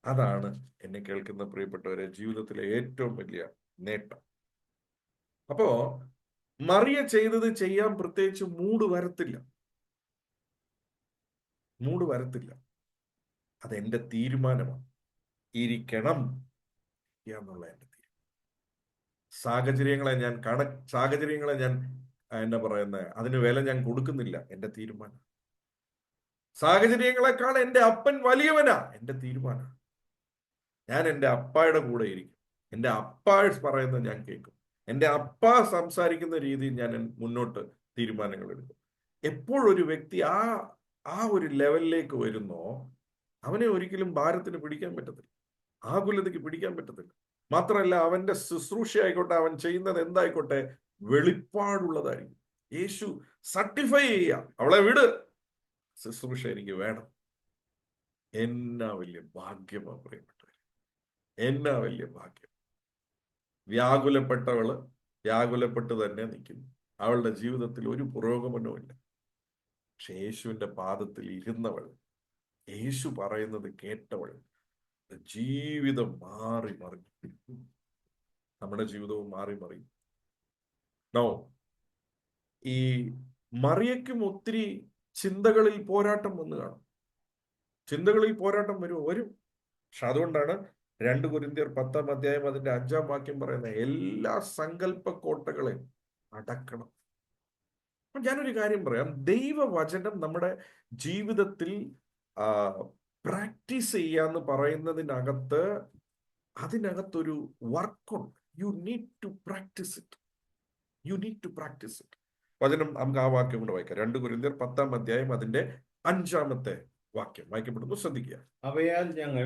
അതാണ് എന്നെ കേൾക്കുന്ന പ്രിയപ്പെട്ടവരെ ജീവിതത്തിലെ ഏറ്റവും വലിയ നേട്ടം. അപ്പോ മറിയ ചെയ്തത് ചെയ്യാൻ പ്രത്യേകിച്ച് മൂഡ് വരത്തില്ല. അതെന്റെ തീരുമാനമാണ്. ഇരിക്കണം എന്നുള്ള എന്റെ തീരുമാനം. സാഹചര്യങ്ങളെ ഞാൻ എന്നാ പറയുന്നത്, അതിന് വില ഞാൻ കൊടുക്കുന്നില്ല. എന്റെ തീരുമാനം. സാഹചര്യങ്ങളെക്കാൾ എന്റെ അപ്പൻ വലിയവനാ. എന്റെ തീരുമാനം. ഞാൻ എൻ്റെ അപ്പായുടെ കൂടെ ഇരിക്കും. എൻ്റെ അപ്പ പറയുന്നത് ഞാൻ കേൾക്കും. എൻ്റെ അപ്പ സംസാരിക്കുന്ന രീതിയിൽ ഞാൻ മുന്നോട്ട് തീരുമാനങ്ങൾ എടുക്കും. എപ്പോഴൊരു വ്യക്തി ആ ഒരു ലെവലിലേക്ക് വരുന്നോ, അവനെ ഒരിക്കലും ഭാരത്തിന് പിടിക്കാൻ പറ്റത്തില്ല, ആകുലതയ്ക്ക് പിടിക്കാൻ പറ്റത്തില്ല. മാത്രമല്ല, അവന്റെ ശുശ്രൂഷ ആയിക്കോട്ടെ, അവൻ ചെയ്യുന്നത് എന്തായിക്കോട്ടെ, വെളിപ്പാടുള്ളതായിരിക്കും. യേശു സർട്ടിഫൈ ചെയ്യുക, അവളെ വിട്, ശുശ്രൂഷ എനിക്ക് വേണം. എന്നാ വലിയ ഭാഗ്യമാ പ്രിയപ്പെട്ടവർ, എന്നാ വലിയ ഭാഗ്യം. വ്യാകുലപ്പെട്ടവള് വ്യാകുലപ്പെട്ട് തന്നെ നിൽക്കുന്നു. അവളുടെ ജീവിതത്തിൽ ഒരു പുരോഗമനവും ഇല്ല. പക്ഷെ യേശുവിന്റെ പാദത്തിൽ ഇരുന്നവൾ, യേശു പറയുന്നത് കേട്ടവൾ, ജീവിതം മാറി മറിഞ്ഞു. നമ്മുടെ ജീവിതവും മാറി മറിയും. നോ, ഈ മറിയയ്ക്കും ഒത്തിരി ചിന്തകളിൽ പോരാട്ടം വന്നു കാണും. ചിന്തകളിൽ പോരാട്ടം വരും. പക്ഷെ അതുകൊണ്ടാണ് 2 കൊരിന്ത്യർ 10-ാം അധ്യായം അതിന്റെ 5-ാം വാക്യം പറയുന്നത്, എല്ലാ സങ്കല്പ കോട്ടകളെയും അടക്കണം. അപ്പൊ ഞാനൊരു കാര്യം പറയാം, ദൈവവചനം നമ്മുടെ ജീവിതത്തിൽ പ്രാക്ടീസ് ചെയ്യാന്ന് പറയുന്നതിനകത്ത്, അതിനകത്തൊരു വർക്കുണ്ട്. You need to practise it. വചനം നമുക്ക് ആ വാക്യം കൂടെ വായിക്കാം. 2 കൊരിന്ത്യർ 10-ാം അധ്യായം അതിന്റെ 5-ാമത്തെ വാക്യം വായിക്കപ്പെടുന്നു. ശ്രദ്ധിക്കുക. അവയാൽ ഞങ്ങൾ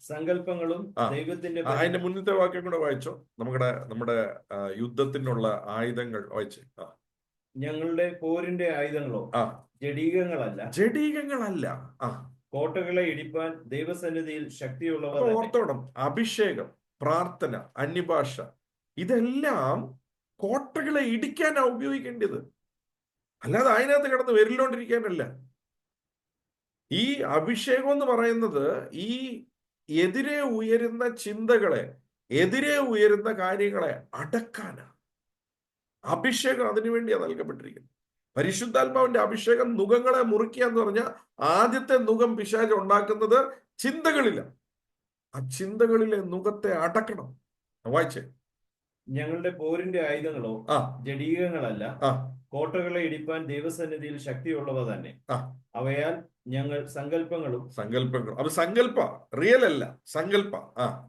സങ്കല്പങ്ങളും ദൈവത്തിന്റെ അതിന്റെ മുന്നത്തെ വാക്യം കൂടെ വായിച്ചോ. നമ്മുടെ യുദ്ധത്തിനുള്ള ആയുധങ്ങൾ വായിച്ചേ. ഞങ്ങളുടെ പോരിന്റെ ആയുധങ്ങളോ ജഡീകങ്ങളല്ല, കോട്ടകളെ ഇടിപ്പാൻ ദൈവസന്നിധിയിൽ ശക്തിയുള്ളവ. ഓർത്തോണം, അഭിഷേകം, പ്രാർത്ഥന, അന്യഭാഷ, ഇതെല്ലാം കോട്ടകളെ ഇടിക്കാനാ ഉപയോഗിക്കേണ്ടത്. അല്ലാതെ അതിനകത്ത് കിടന്ന് വരില്ലോണ്ടിരിക്കാനല്ല. ഈ അഭിഷേകം എന്ന് പറയുന്നത് ഈ എതിരെ ഉയരുന്ന ചിന്തകളെ, എതിരെ ഉയരുന്ന കാര്യങ്ങളെ അടക്കാനാണ്. അഭിഷേകം അതിനുവേണ്ടിയാണ് നൽകപ്പെട്ടിരിക്കുന്നത്. പരിശുദ്ധാത്മാവിന്റെ അഭിഷേകം നുകങ്ങളെ മുറിക്കുക എന്ന് പറഞ്ഞാൽ, ആദ്യത്തെ നുകം പിശാച് ഉണ്ടാക്കുന്നത് ചിന്തകളില്ല. ആ ചിന്തകളിലെ നുകത്തെ അടക്കണം. വായിച്ചേ. ഞങ്ങളുടെ പോരിന്റെ ആയുധങ്ങളോ ജഡീകങ്ങളല്ല, കോട്ടകളെ ഇടിപ്പാൻ ദൈവസന്നിധിയിൽ ശക്തിയുള്ളവ തന്നെ. അവയാൽ ഞങ്ങൾ സങ്കല്പങ്ങളും അത് സങ്കല്പ, റിയൽ അല്ല, സങ്കല്പ.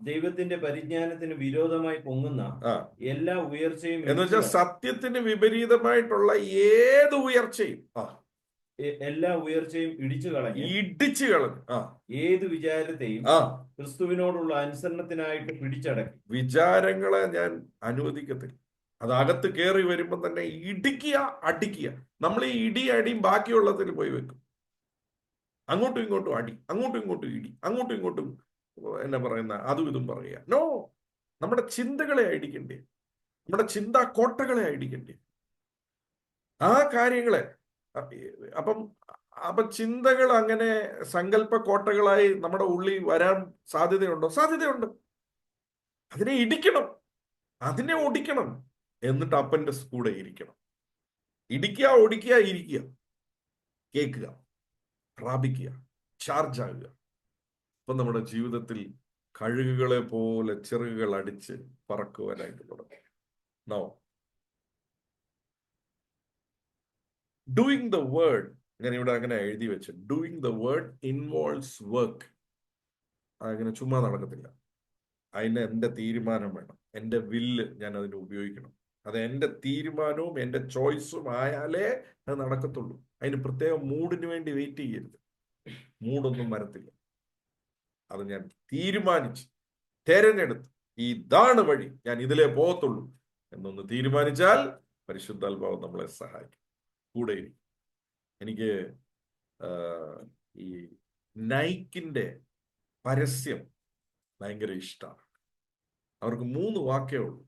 ദൈവത്തിന്റെ പരിജ്ഞാനത്തിന് വിരോധമായി പൊങ്ങുന്ന എല്ലാ ഉയർച്ചയും, എന്ന് വെച്ചാൽ സത്യത്തിന് വിപരീതമായിട്ടുള്ള ഏത് ഉയർച്ചയും, എല്ലാ ഉയർച്ചയും ഇടിച്ചു കളഞ്ഞു. ഏത് വിചാരത്തെയും ക്രിസ്തുവിനോടുള്ള അനുസരണത്തിനായിട്ട് പിടിച്ചടക്കി. വിചാരങ്ങളെ ഞാൻ അനുവദിക്കത്തില്ല. അത് അകത്ത് കയറി വരുമ്പോൾ തന്നെ ഇടിക്കുക, അടിക്കുക. നമ്മൾ ഈ അടിയും ബാക്കിയുള്ളതിൽ പോയി വെക്കും. അങ്ങോട്ടും ഇങ്ങോട്ടും അടി, അങ്ങോട്ടും ഇങ്ങോട്ടും ഇടി, അങ്ങോട്ടും ഇങ്ങോട്ടും എന്നാ പറയുന്ന അതും ഇതും പറയുക. നോ, നമ്മുടെ ചിന്തകളെ അടിക്കണ്ടേ, നമ്മുടെ ചിന്താ കോട്ടകളെ അടിക്കണ്ടേ, ആ കാര്യങ്ങളെ. അപ്പൊ ചിന്തകൾ അങ്ങനെ സങ്കല്പ കോട്ടകളായി നമ്മുടെ ഉള്ളിൽ വരാൻ സാധ്യതയുണ്ടോ? സാധ്യതയുണ്ട്. അതിനെ ഇടിക്കണം, അതിനെ ഒടിക്കണം. എന്നിട്ട് അപ്പന്റെ കൂടെ ഇരിക്കണം. ഇടിക്കുക, ഒടിക്കുക, ഇരിക്കുക, കേൾക്കുക, പ്രാപിക്കുക, ചാർജ് ആകുക. അപ്പൊ നമ്മുടെ ജീവിതത്തിൽ കഴുകുകളെ പോലെ ചിറകുകൾ അടിച്ച് പറക്കുവാനായിട്ട് തുടങ്ങും. നോ, ഡൂയിങ് ദ വേർഡ്, ഞാൻ ഇവിടെ അങ്ങനെ എഴുതി വെച്ച്, doing the word involves work. അങ്ങനെ ചുമ്മാ നടക്കത്തില്ല. അതിന് എൻ്റെ തീരുമാനം വേണം, എൻ്റെ വില്ല് ഞാൻ അതിന് ഉപയോഗിക്കണം. അത് എൻ്റെ തീരുമാനവും എൻ്റെ ചോയ്സും ആയാലേ അത് നടക്കത്തുള്ളൂ. അതിന് പ്രത്യേക മൂഡിന് വേണ്ടി വെയിറ്റ് ചെയ്യരുത്. മൂടൊന്നും വരത്തില്ല. അത് ഞാൻ തീരുമാനിച്ച്, തെരഞ്ഞെടുത്ത്, ഇതാണ് വഴി, ഞാൻ ഇതിലേ പോകത്തുള്ളൂ എന്നൊന്ന് തീരുമാനിച്ചാൽ പരിശുദ്ധാത്മാവ് നമ്മളെ സഹായിക്കും, കൂടെ ഇരിക്കും. എനിക്ക് ഈ നൈക്കിന്റെ പരസ്യം ഭയങ്കര ഇഷ്ടമാണ്. അവർക്ക് 3 വാക്കേ ഉള്ളൂ.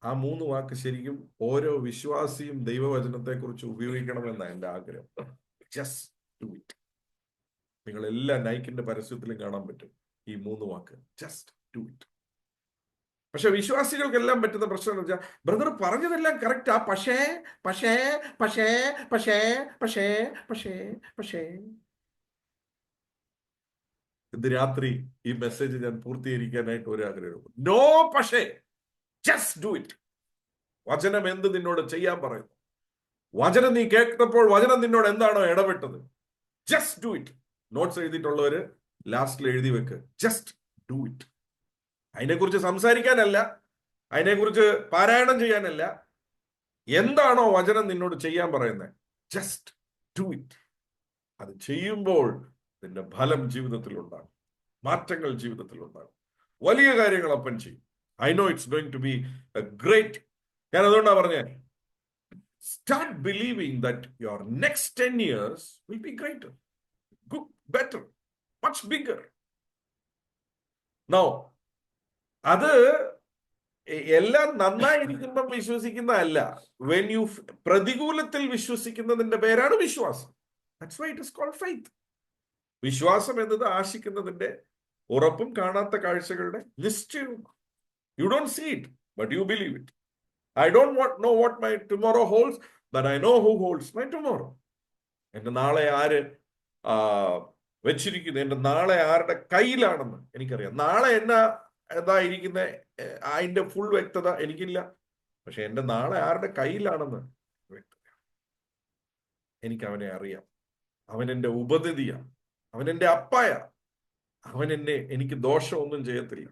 ആ 3 വാക്ക് ശരിക്കും ഓരോ വിശ്വാസിയും ദൈവവചനത്തെക്കുറിച്ച് ഉപയോഗിക്കണമെന്നാണ് എൻ്റെ ആഗ്രഹം. Just do it. നിങ്ങൾ എല്ലാ നൈക്കിന്റെ പരസ്യത്തിലും കാണാൻ പറ്റും ഈ 3 വാക്ക്, ജസ്റ്റ് ഡു ഇറ്റ്. പക്ഷെ വിശ്വാസികൾക്കെല്ലാം പറ്റുന്ന പ്രശ്നം എന്ന് വെച്ചാൽ, ബ്രദർ പറഞ്ഞതെല്ലാം കറക്റ്റാ, പക്ഷേ പക്ഷേ പക്ഷേ പക്ഷേ പക്ഷേ പക്ഷേ പക്ഷേ. ഇന്ന് രാത്രി ഈ മെസ്സേജ് ഞാൻ പൂർത്തീകരിക്കാനായിട്ട് ഒരു ആഗ്രഹം. നോ പക്ഷേ, ജസ്റ്റ് ഡു ഇറ്റ്. വചനം എന്ത് നിന്നോട് ചെയ്യാൻ പറയുന്നു, വചനം നീ കേട്ടപ്പോൾ വചനം നിന്നോട് എന്താണോ ഇടപെട്ടത്, ജസ്റ്റ് ഡു ഇറ്റ്. നോട്ട്സ് എഴുതിയിട്ടുള്ളവര് ലാസ്റ്റിൽ എഴുതി വെക്ക്, ജസ്റ്റ് ഡു ഇറ്റ്. അതിനെക്കുറിച്ച് സംസാരിക്കാനല്ല, അതിനെക്കുറിച്ച് പാരായണം ചെയ്യാനല്ല, എന്താണോ വചനം നിന്നോട് ചെയ്യാൻ പറയുന്നത്, ജസ്റ്റ് ഡു ഇറ്റ്. അത് ചെയ്യുമ്പോൾ നിന്റെ ഫലം ജീവിതത്തിൽ ഉണ്ടാകും, മാറ്റങ്ങൾ ജീവിതത്തിൽ ഉണ്ടാകും, വലിയ കാര്യങ്ങൾ അപ്പൻ ചെയ്യും. I know it's going to be a great. ഞാൻ അതുകൊണ്ടാണ് പറഞ്ഞത്, start believing that your next 10 years will be greater, good, better, much bigger. Now, അത് എല്ലാം നന്നായിരിക്കുമ്പം വിശ്വസിക്കുന്നതല്ല. വെൻ യു പ്രതികൂലത്തിൽ വിശ്വസിക്കുന്നതിന്റെ പേരാണ് വിശ്വാസം. That's why it is called faith. വിശ്വാസം എന്നത് ആശിക്കുന്നതിന്റെ ഉറപ്പും കാണാത്ത കാഴ്ചകളുടെ നിശ്ചയവും. You don't see it, but you believe it. I don't know what my tomorrow holds, but I know who holds my tomorrow. എന്റെ നാളെ ആര് വെച്ചിരിക്കുന്നു, എന്റെ നാളെ ആരുടെ കയ്യിലാണെന്ന് എനിക്കറിയാം. നാളെ എന്തായിരിക്കുന്ന അതിന്റെ ഫുൾ വ്യക്തത എനിക്കില്ല, പക്ഷെ എന്റെ നാളെ ആരുടെ കയ്യിലാണെന്ന് വ്യക്തത എനിക്ക് അവനെ അറിയാം. അവൻ എന്റെ ഉപനിധിയാണ്, അവൻ എന്റെ അപ്പായ, അവൻ എനിക്ക് ദോഷമൊന്നും ചെയ്യത്തില്ല.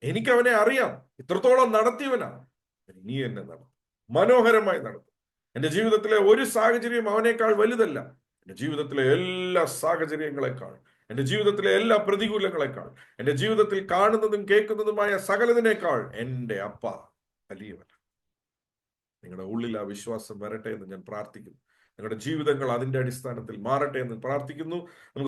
എനിക്ക് അവനെ അറിയാം, ഇത്രത്തോളം നടത്തിയവനാണ്. നീ എന്നെ നടത്തും, മനോഹരമായി നടത്തും. എന്റെ ജീവിതത്തിലെ ഒരു സാഹചര്യം അവനേക്കാൾ വലുതല്ല. എന്റെ ജീവിതത്തിലെ എല്ലാ സാഹചര്യങ്ങളെക്കാൾ, എന്റെ ജീവിതത്തിലെ എല്ലാ പ്രതികൂലങ്ങളെക്കാൾ, എന്റെ ജീവിതത്തിൽ കാണുന്നതും കേൾക്കുന്നതുമായ സകലതിനേക്കാൾ എന്റെ അപ്പ വലിയവൻ. നിങ്ങളുടെ ഉള്ളിൽ ആ വിശ്വാസം വരട്ടെ എന്ന് ഞാൻ പ്രാർത്ഥിക്കുന്നു. നിങ്ങളുടെ ജീവിതങ്ങൾ അതിന്റെ അടിസ്ഥാനത്തിൽ മാറട്ടെ എന്ന് പ്രാർത്ഥിക്കുന്നു.